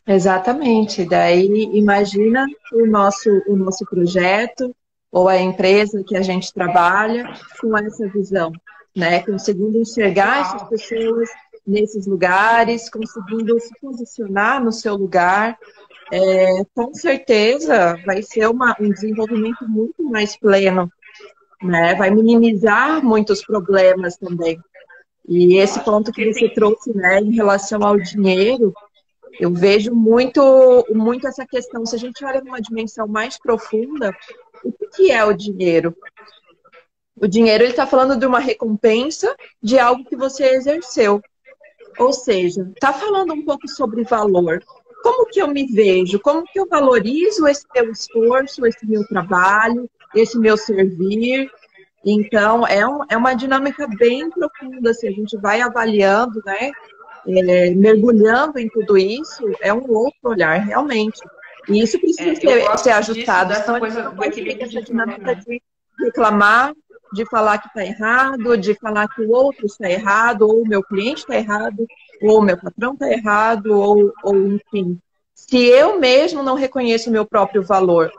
Exatamente. Daí, imagina o nosso projeto ou a empresa que a gente trabalha com essa visão, né? Conseguindo enxergar essas pessoas nesses lugares, conseguindo se posicionar no seu lugar. Com certeza vai ser um desenvolvimento muito mais pleno, né? Vai minimizar muitos problemas também. E esse ponto que você trouxe, né, em relação ao dinheiro, eu vejo muito, muito essa questão. Se a gente olha numa dimensão mais profunda, o que é o dinheiro? O dinheiro, ele está falando de uma recompensa de algo que você exerceu. Ou seja, está falando um pouco sobre valor. Como que eu me vejo? Como que eu valorizo esse meu esforço, esse meu trabalho, esse meu servir? Então, é uma dinâmica bem profunda, se a gente vai avaliando, né? Mergulhando em tudo isso, é um outro olhar, realmente. E isso precisa ser ajustado. Então, coisa do equilíbrio essa dinâmica de reclamar, de falar que está errado, de falar que o outro está errado, ou o meu cliente está errado, ou o meu patrão está errado, ou enfim. Se eu mesmo não reconheço o meu próprio valor,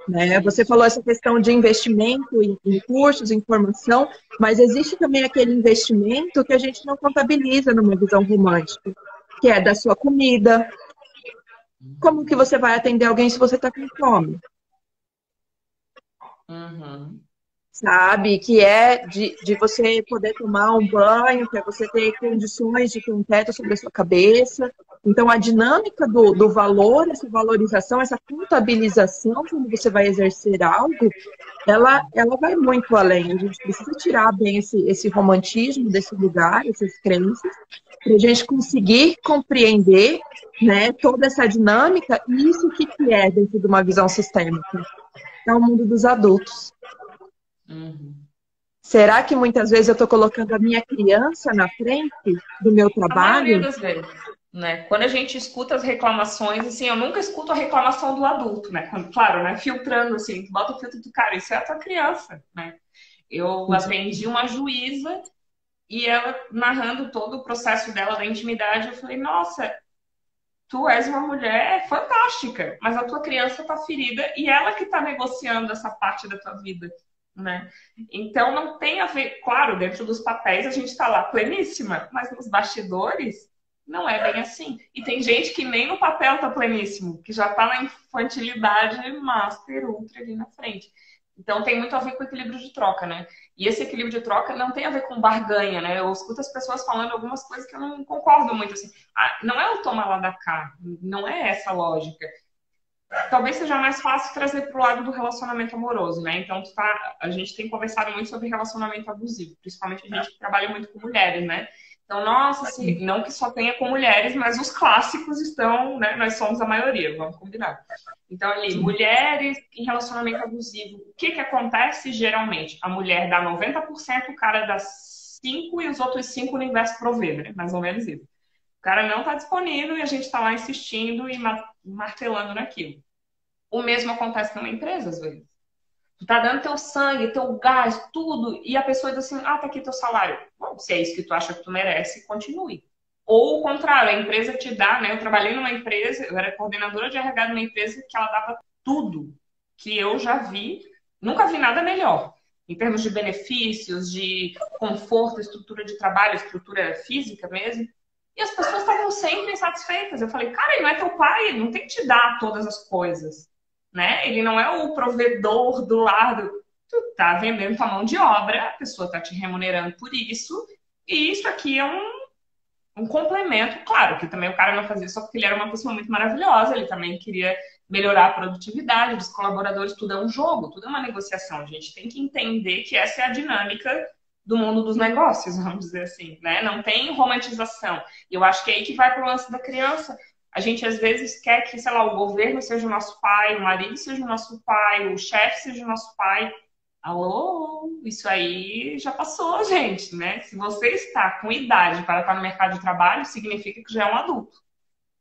né? Você falou essa questão de investimento em cursos, em formação, mas existe também aquele investimento que a gente não contabiliza numa visão romântica, que é da sua comida. Como que você vai atender alguém se você está com fome? Sabe? Que é de você poder tomar um banho, que é você ter condições de ter um teto sobre a sua cabeça. Então, a dinâmica do valor, essa valorização, essa contabilização, quando você vai exercer algo, ela vai muito além. A gente precisa tirar bem esse romantismo desse lugar, essas crenças, para a gente conseguir compreender, né, toda essa dinâmica e isso que é dentro de uma visão sistêmica. É o mundo dos adultos. Será que muitas vezes eu estou colocando a minha criança na frente do meu trabalho? A maioria das vezes, né? Quando a gente escuta as reclamações, assim, eu nunca escuto a reclamação do adulto, né? Claro, né? Filtrando, assim, tu bota o filtro do cara, isso é a tua criança, né? Eu atendi uma juíza e ela narrando todo o processo dela da intimidade, eu falei, nossa, tu és uma mulher fantástica, mas a tua criança tá ferida e ela que tá negociando essa parte da tua vida. Né? Então não tem a ver, claro, dentro dos papéis a gente está lá pleníssima, mas nos bastidores não é bem assim. E tem gente que nem no papel tá pleníssimo, que já está na infantilidade master, ultra ali na frente. Então tem muito a ver com o equilíbrio de troca, né? E esse equilíbrio de troca não tem a ver com barganha, né? Eu escuto as pessoas falando algumas coisas que eu não concordo muito, assim. Não é o toma lá da cá, não é essa lógica. Talvez seja mais fácil trazer para o lado do relacionamento amoroso, né? Então, a gente tem conversado muito sobre relacionamento abusivo, principalmente a gente que trabalha muito com mulheres, né? Então, nossa, assim, não que só tenha com mulheres, mas os clássicos estão, né? Nós somos a maioria, vamos combinar. Então, ali, mulheres em relacionamento abusivo. O que que acontece geralmente? A mulher dá 90%, o cara dá 5% e os outros 5% o universo provê, né? Mais ou menos isso. O cara não está disponível e a gente está lá insistindo e martelando naquilo. O mesmo acontece numa empresa, às vezes. Tu tá dando teu sangue, teu gás, tudo, e a pessoa diz assim, ah, tá aqui teu salário. Bom, se é isso que tu acha que tu merece, continue. Ou o contrário, a empresa te dá, né? Eu trabalhei numa empresa, eu era coordenadora de RH numa empresa que ela dava tudo que eu já vi, nunca vi nada melhor. Em termos de benefícios, de conforto, estrutura de trabalho, estrutura física mesmo. E as pessoas estavam sempre insatisfeitas. Eu falei, cara, ele não é teu pai, ele não tem que te dar todas as coisas. Né? Ele não é o provedor do lar. Tu tá vendendo tua mão de obra, a pessoa tá te remunerando por isso, e isso aqui é um complemento. Claro que também o cara não fazia só porque ele era uma pessoa muito maravilhosa, ele também queria melhorar a produtividade dos colaboradores, tudo é um jogo, tudo é uma negociação. A gente tem que entender que essa é a dinâmica do mundo dos negócios, vamos dizer assim, né? Não tem romantização. E eu acho que é aí que vai pro lance da criança. A gente, às vezes, quer que, sei lá, o governo seja o nosso pai, o marido seja o nosso pai, o chefe seja o nosso pai. Alô? Isso aí já passou, gente, né? Se você está com idade para estar no mercado de trabalho, significa que já é um adulto.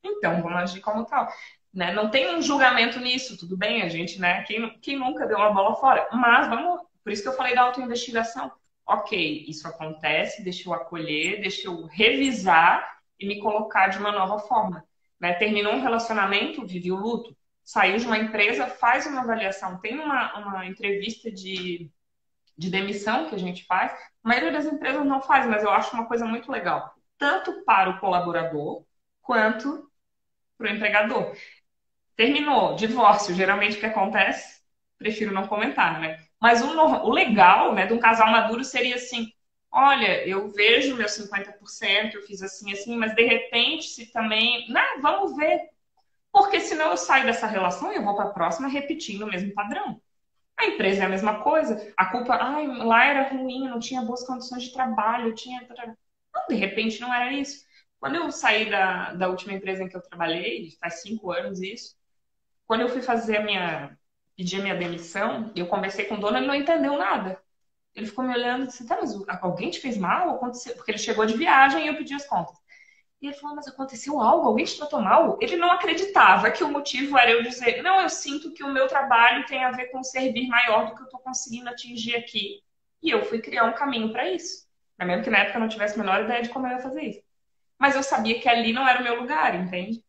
Então, vamos agir como tal. Né? Não tem um julgamento nisso, tudo bem? A gente, né? Quem nunca deu uma bola fora? Mas vamos... Por isso que eu falei da autoinvestigação. Ok, isso acontece, deixa eu acolher, deixa eu revisar e me colocar de uma nova forma. Né? Terminou um relacionamento, vive o luto, saiu de uma empresa, faz uma avaliação. Tem uma entrevista de demissão que a gente faz. A maioria das empresas não faz, mas eu acho uma coisa muito legal. Tanto para o colaborador, quanto para o empregador. Terminou, divórcio, geralmente o que acontece? Prefiro não comentar, né? Mas o legal, né, de um casal maduro seria assim, olha, eu vejo meus 50%, eu fiz assim, assim, mas de repente, se também... Não, vamos ver. Porque senão eu saio dessa relação e eu vou para a próxima repetindo o mesmo padrão. A empresa é a mesma coisa. A culpa, ai, lá era ruim, não tinha boas condições de trabalho, tinha... Não, de repente não era isso. Quando eu saí da última empresa em que eu trabalhei, faz 5 anos isso, quando eu fui pedir a minha demissão, eu conversei com o dono, ele não entendeu nada. Ele ficou me olhando e disse, tá, mas alguém te fez mal? Aconteceu? Porque ele chegou de viagem e eu pedi as contas. E ele falou, mas aconteceu algo? Alguém te tratou mal? Ele não acreditava que o motivo era eu dizer, não, eu sinto que o meu trabalho tem a ver com um servir maior do que eu estou conseguindo atingir aqui. E eu fui criar um caminho para isso. Mesmo que na época eu não tivesse a menor ideia de como eu ia fazer isso. Mas eu sabia que ali não era o meu lugar, entende?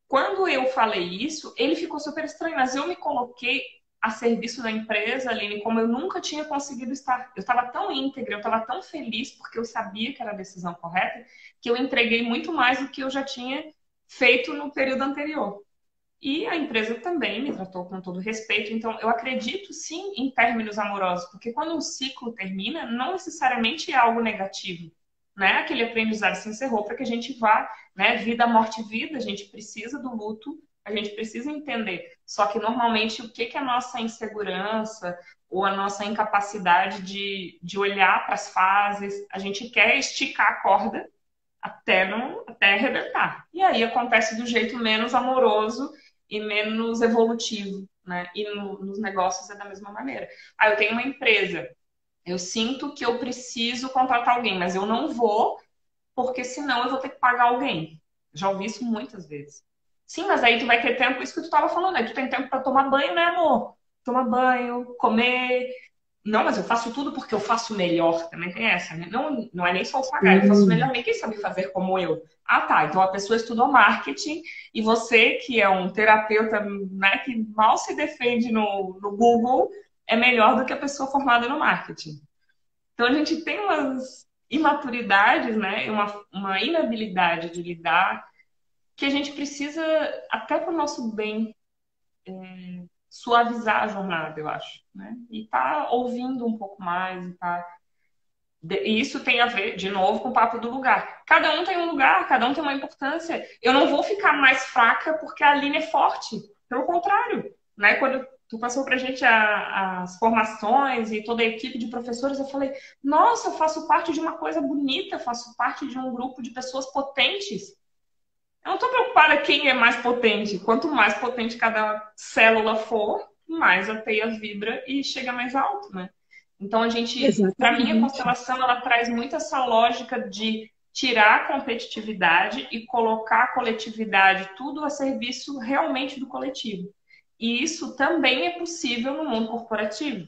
Quando eu falei isso, ele ficou super estranho, mas eu me coloquei a serviço da empresa, Aline, como eu nunca tinha conseguido estar. Eu estava tão íntegra, eu estava tão feliz, porque eu sabia que era a decisão correta, que eu entreguei muito mais do que eu já tinha feito no período anterior. E a empresa também me tratou com todo respeito. Então, eu acredito sim em términos amorosos, porque quando um ciclo termina, não necessariamente é algo negativo. Né? Aquele aprendizado se encerrou para que a gente vá, né? Vida, morte, vida, a gente precisa do luto, a gente precisa entender. Só que normalmente o que é a nossa insegurança ou a nossa incapacidade de olhar para as fases, a gente quer esticar a corda até arrebentar. E aí acontece do jeito menos amoroso e menos evolutivo, né? E nos negócios é da mesma maneira. Ah, eu tenho uma empresa. Eu sinto que eu preciso contratar alguém, mas eu não vou, porque senão eu vou ter que pagar alguém. Já ouvi isso muitas vezes. Sim, mas aí tu vai ter tempo, isso que tu estava falando, aí tu tem tempo para tomar banho, né, amor? Tomar banho, comer. Não, mas eu faço tudo porque eu faço melhor. Também tem essa, né? Não é nem só o pagar, eu faço melhor. Ninguém sabe fazer como eu. Ah, tá. Então a pessoa estudou marketing e você, que é um terapeuta, né, que mal se defende no Google, é melhor do que a pessoa formada no marketing. Então a gente tem umas imaturidades, né? Uma inabilidade de lidar que a gente precisa, até para o nosso bem, suavizar a jornada, eu acho. Né? E tá ouvindo um pouco mais. E isso tem a ver, de novo, com o papo do lugar. Cada um tem um lugar, cada um tem uma importância. Eu não vou ficar mais fraca porque a Aline é forte. Pelo contrário. Né? Quando tu passou pra gente as formações e toda a equipe de professores, eu falei, nossa, eu faço parte de uma coisa bonita, faço parte de um grupo de pessoas potentes. Eu não estou preocupada quem é mais potente. Quanto mais potente cada célula for, mais a teia vibra e chega mais alto, né? Então a gente, para mim, a Exatamente. constelação ela traz muito essa lógica de tirar a competitividade e colocar a coletividade tudo a serviço realmente do coletivo. E isso também é possível no mundo corporativo.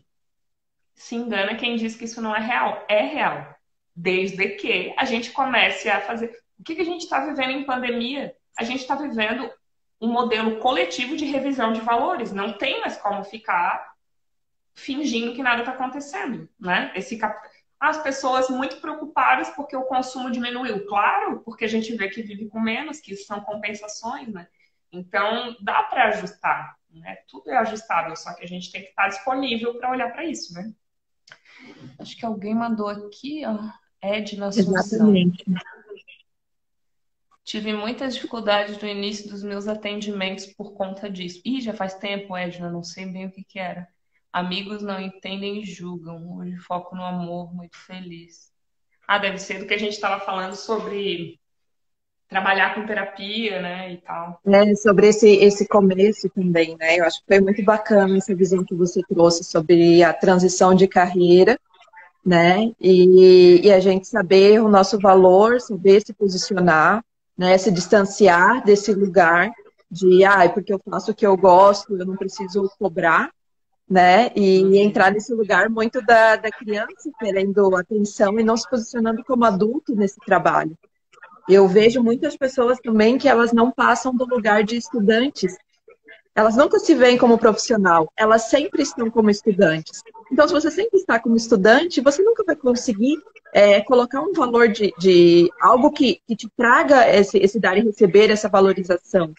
Se engana quem diz que isso não é real. É real. Desde que a gente comece a fazer. O que a gente está vivendo em pandemia? A gente está vivendo um modelo coletivo de revisão de valores. Não tem mais como ficar fingindo que nada está acontecendo, né? As pessoas muito preocupadas porque o consumo diminuiu. Claro, porque a gente vê que vive com menos, que isso são compensações, né? Então, dá para ajustar, né? Tudo é ajustável, só que a gente tem que estar disponível para olhar para isso, né? Acho que alguém mandou aqui, ó. Edna Assunção. Exatamente. Tive muitas dificuldades no início dos meus atendimentos por conta disso. Ih, já faz tempo, Edna, não sei bem o que que era. Amigos não entendem e julgam. Hoje foco no amor, muito feliz. Ah, deve ser do que a gente estava falando sobre trabalhar com terapia, né, e tal. Sobre esse começo também, né? Eu acho que foi muito bacana essa visão que você trouxe sobre a transição de carreira, né? E a gente saber o nosso valor, saber se posicionar, né? Se distanciar desse lugar de, porque eu faço o que eu gosto, eu não preciso cobrar, né? E entrar nesse lugar muito da criança querendo atenção e não se posicionando como adulto nesse trabalho. Eu vejo muitas pessoas também que elas não passam do lugar de estudantes. Elas nunca se veem como profissional, elas sempre estão como estudantes. Então, se você sempre está como estudante, você nunca vai conseguir colocar um valor de algo que te traga esse dar e receber, essa valorização,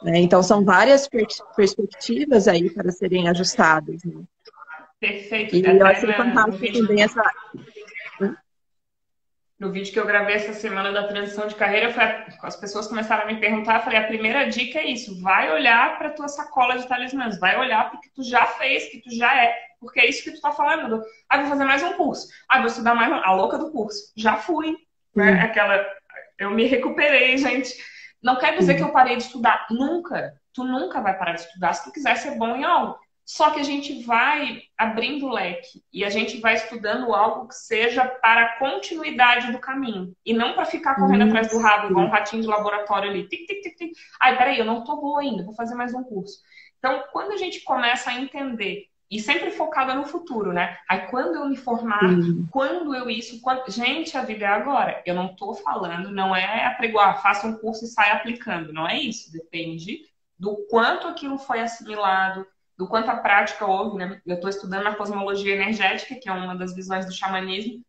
né? Então, são várias perspectivas aí para serem ajustadas, né? Perfeito. E eu Até achei fantástico também essa... No vídeo que eu gravei essa semana da transição de carreira, as pessoas começaram a me perguntar, eu falei, a primeira dica é isso, vai olhar para tua sacola de talismãs, vai olhar para o que tu já fez, que tu já é, porque é isso que tu tá falando. Vou fazer mais um curso. Vou estudar mais a louca do curso. Já fui, né? Eu me recuperei, gente. Não quer dizer que eu parei de estudar. Nunca. Tu nunca vai parar de estudar se tu quiser ser bom em algo. Só que a gente vai abrindo o leque e a gente vai estudando algo que seja para a continuidade do caminho. E não para ficar correndo atrás do rabo, igual um ratinho de laboratório ali. Tic, tic, tic, tic. Peraí, eu não tô boa ainda, vou fazer mais um curso. Então, quando a gente começa a entender, e sempre focada no futuro, né? Quando eu me formar, quando eu isso... Gente, a vida é agora. Eu não tô falando, não é apregoar, faça um curso e saia aplicando. Não é isso. Depende do quanto aquilo foi assimilado, do quanto a prática houve, né? Eu estou estudando a cosmologia energética, que é uma das visões do xamanismo,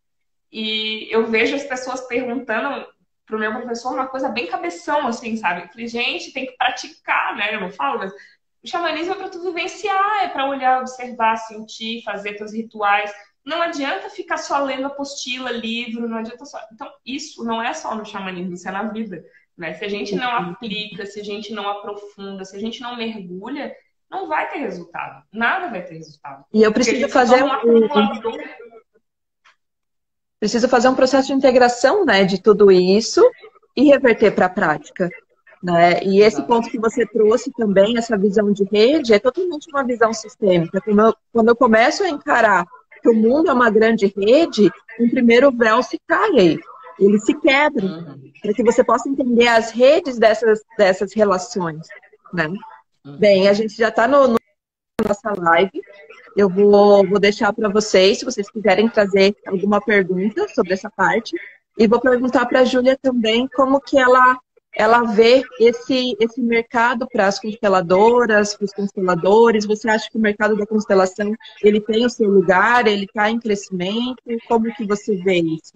e eu vejo as pessoas perguntando para o meu professor uma coisa bem cabeção, assim, sabe? Eu falei, gente, tem que praticar, né? Eu não falo, mas o xamanismo é para tu vivenciar, é para olhar, observar, sentir, fazer teus rituais. Não adianta ficar só lendo apostila, livro, não adianta só... Então, isso não é só no xamanismo, isso é na vida, né? Se a gente não aplica, se a gente não aprofunda, se a gente não mergulha, não vai ter resultado. Nada vai ter resultado. E eu preciso fazer preciso fazer um processo de integração, né, de tudo isso e reverter para a prática, né? E esse ponto que você trouxe também, essa visão de rede, é totalmente uma visão sistêmica. Quando eu começo a encarar que o mundo é uma grande rede, um primeiro véu se cai aí. Ele se quebra, para que você possa entender as redes dessas relações, né? Bem, a gente já está no nossa live. Eu vou deixar para vocês, se vocês quiserem trazer alguma pergunta sobre essa parte. E vou perguntar para a Júlia também como que ela vê esse mercado para as consteladoras, para os consteladores. Você acha que o mercado da constelação ele tem o seu lugar, ele está em crescimento? Como que você vê isso?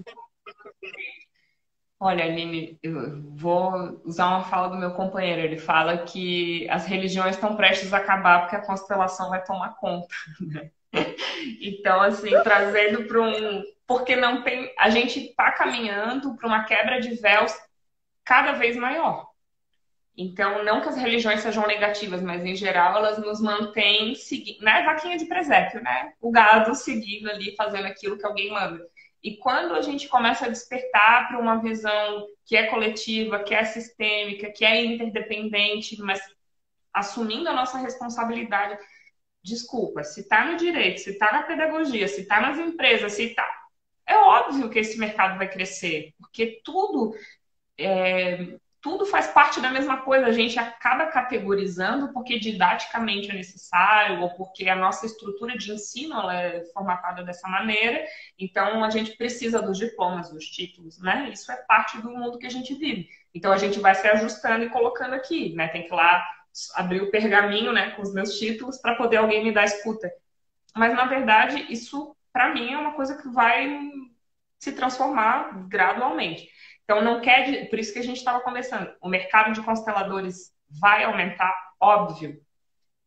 Olha, Aline, eu vou usar uma fala do meu companheiro. Ele fala que as religiões estão prestes a acabar porque a constelação vai tomar conta, né? Então, assim, trazendo para porque não tem... A gente está caminhando para uma quebra de véus cada vez maior. Então, não que as religiões sejam negativas, mas em geral elas nos mantêm seguindo, né? Vaquinha de presépio, né? O gado seguindo ali, fazendo aquilo que alguém manda. E quando a gente começa a despertar para uma visão que é coletiva, que é sistêmica, que é interdependente, mas assumindo a nossa responsabilidade, desculpa, se está no direito, se está na pedagogia, se está nas empresas, se está. É óbvio que esse mercado vai crescer, porque tudo faz parte da mesma coisa. A gente acaba categorizando porque didaticamente é necessário ou porque a nossa estrutura de ensino ela é formatada dessa maneira. Então, a gente precisa dos diplomas, dos títulos, né? Isso é parte do mundo que a gente vive. Então, a gente vai se ajustando e colocando aqui, né? Tem que ir lá abrir o pergaminho, né, com os meus títulos para poder alguém me dar escuta. Mas, na verdade, isso, para mim, é uma coisa que vai se transformar gradualmente. Então, não quer... Por isso que a gente estava conversando. O mercado de consteladores vai aumentar? Óbvio.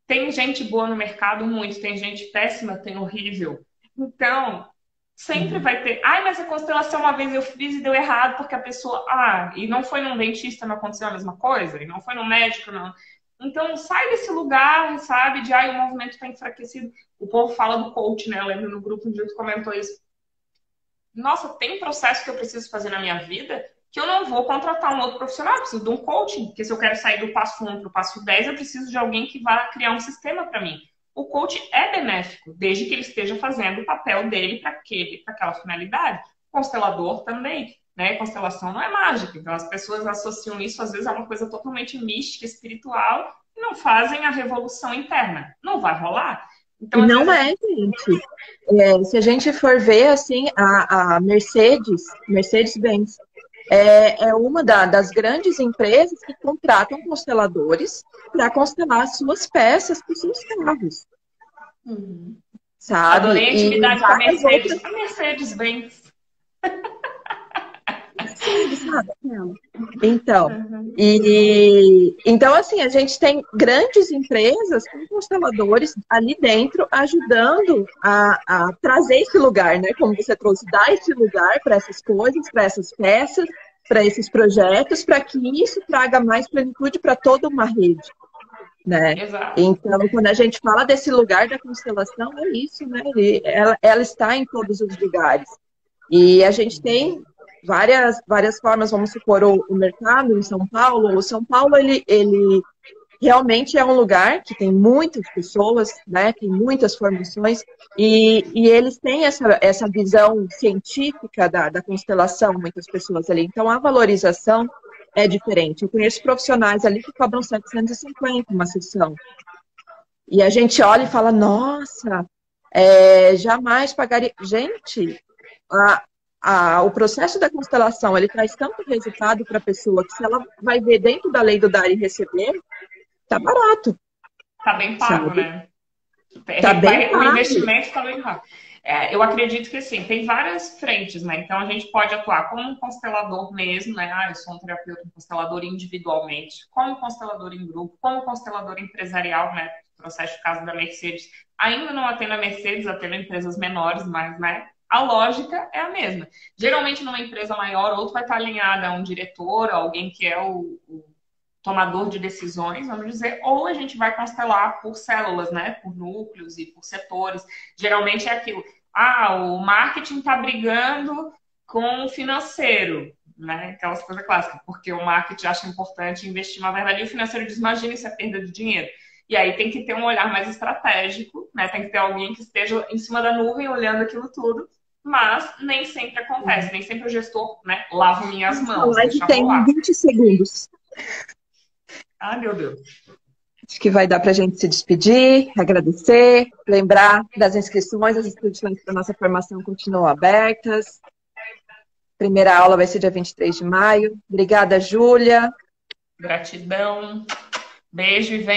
Tem gente boa no mercado? Muito. Tem gente péssima? Tem horrível. Então, sempre vai ter... Ai, mas a constelação uma vez eu fiz e deu errado porque a pessoa... Ah, e não foi num dentista, não aconteceu a mesma coisa? E não foi num médico, não... Então, sai desse lugar, sabe? De, ai, o movimento está enfraquecido. O povo fala do coach, né? Eu lembro no grupo um dia que comentou isso. Nossa, tem processo que eu preciso fazer na minha vida que eu não vou contratar um outro profissional, eu preciso de um coaching, porque se eu quero sair do passo 1 para o passo 10, eu preciso de alguém que vá criar um sistema para mim. O coach é benéfico, desde que ele esteja fazendo o papel dele para aquela finalidade. O constelador também, né? Constelação não é mágica, então as pessoas associam isso às vezes a uma coisa totalmente mística, espiritual, e não fazem a revolução interna. Não vai rolar. Então, não vezes... gente. Se a gente for ver, assim, a Mercedes-Benz, é uma das grandes empresas que contratam consteladores para constelar suas peças para os seus carros. Sabe? Adorei a intimidade com a Mercedes. Outras... A Mercedes-Benz. Sim, sabe? Então, então, assim, a gente tem grandes empresas com consteladores ali dentro ajudando a trazer esse lugar, né? Como você trouxe, dar esse lugar para essas coisas, para essas peças, para esses projetos, para que isso traga mais plenitude para toda uma rede, né? Exato. Então, quando a gente fala desse lugar da constelação, é isso, né? Ela está em todos os lugares. E a gente tem várias formas, vamos supor, o mercado em São Paulo. O São Paulo, ele realmente é um lugar que tem muitas pessoas, né, tem muitas formações, e eles têm essa visão científica da constelação, muitas pessoas ali. Então, a valorização é diferente. Eu conheço profissionais ali que cobram 750 uma sessão. E a gente olha e fala, nossa, jamais pagaria... Gente, o processo da constelação, ele traz tanto resultado para a pessoa que se ela vai ver dentro da lei do dar e receber, tá barato. Tá bem pago, sabe? Né? Tá bem pago. O investimento tá bem pago. Eu acredito que, assim, tem várias frentes, né? Então, a gente pode atuar como um constelador mesmo, né? Eu sou um terapeuta, um constelador individualmente, como constelador em grupo, como constelador empresarial, né? Processo de caso da Mercedes. Ainda não atendo a Mercedes, atendo empresas menores, mas, né? A lógica é a mesma. Geralmente, numa empresa maior, outro vai estar alinhado a um diretor, a alguém que é o tomador de decisões, vamos dizer, ou a gente vai constelar por células, né? Por núcleos e por setores. Geralmente é aquilo. O marketing está brigando com o financeiro, né? Aquelas coisas clássicas, porque o marketing acha importante investir na verdade e o financeiro diz, imagina isso é perda de dinheiro. E aí tem que ter um olhar mais estratégico, né? Tem que ter alguém que esteja em cima da nuvem olhando aquilo tudo, mas nem sempre acontece, nem sempre o gestor, né, lava minhas mãos. Tem 20 segundos. Meu Deus. Acho que vai dar para a gente se despedir, agradecer, lembrar das inscrições. As inscrições para a nossa formação continuam abertas. Primeira aula vai ser dia 23 de maio. Obrigada, Júlia. Gratidão. Beijo e vem.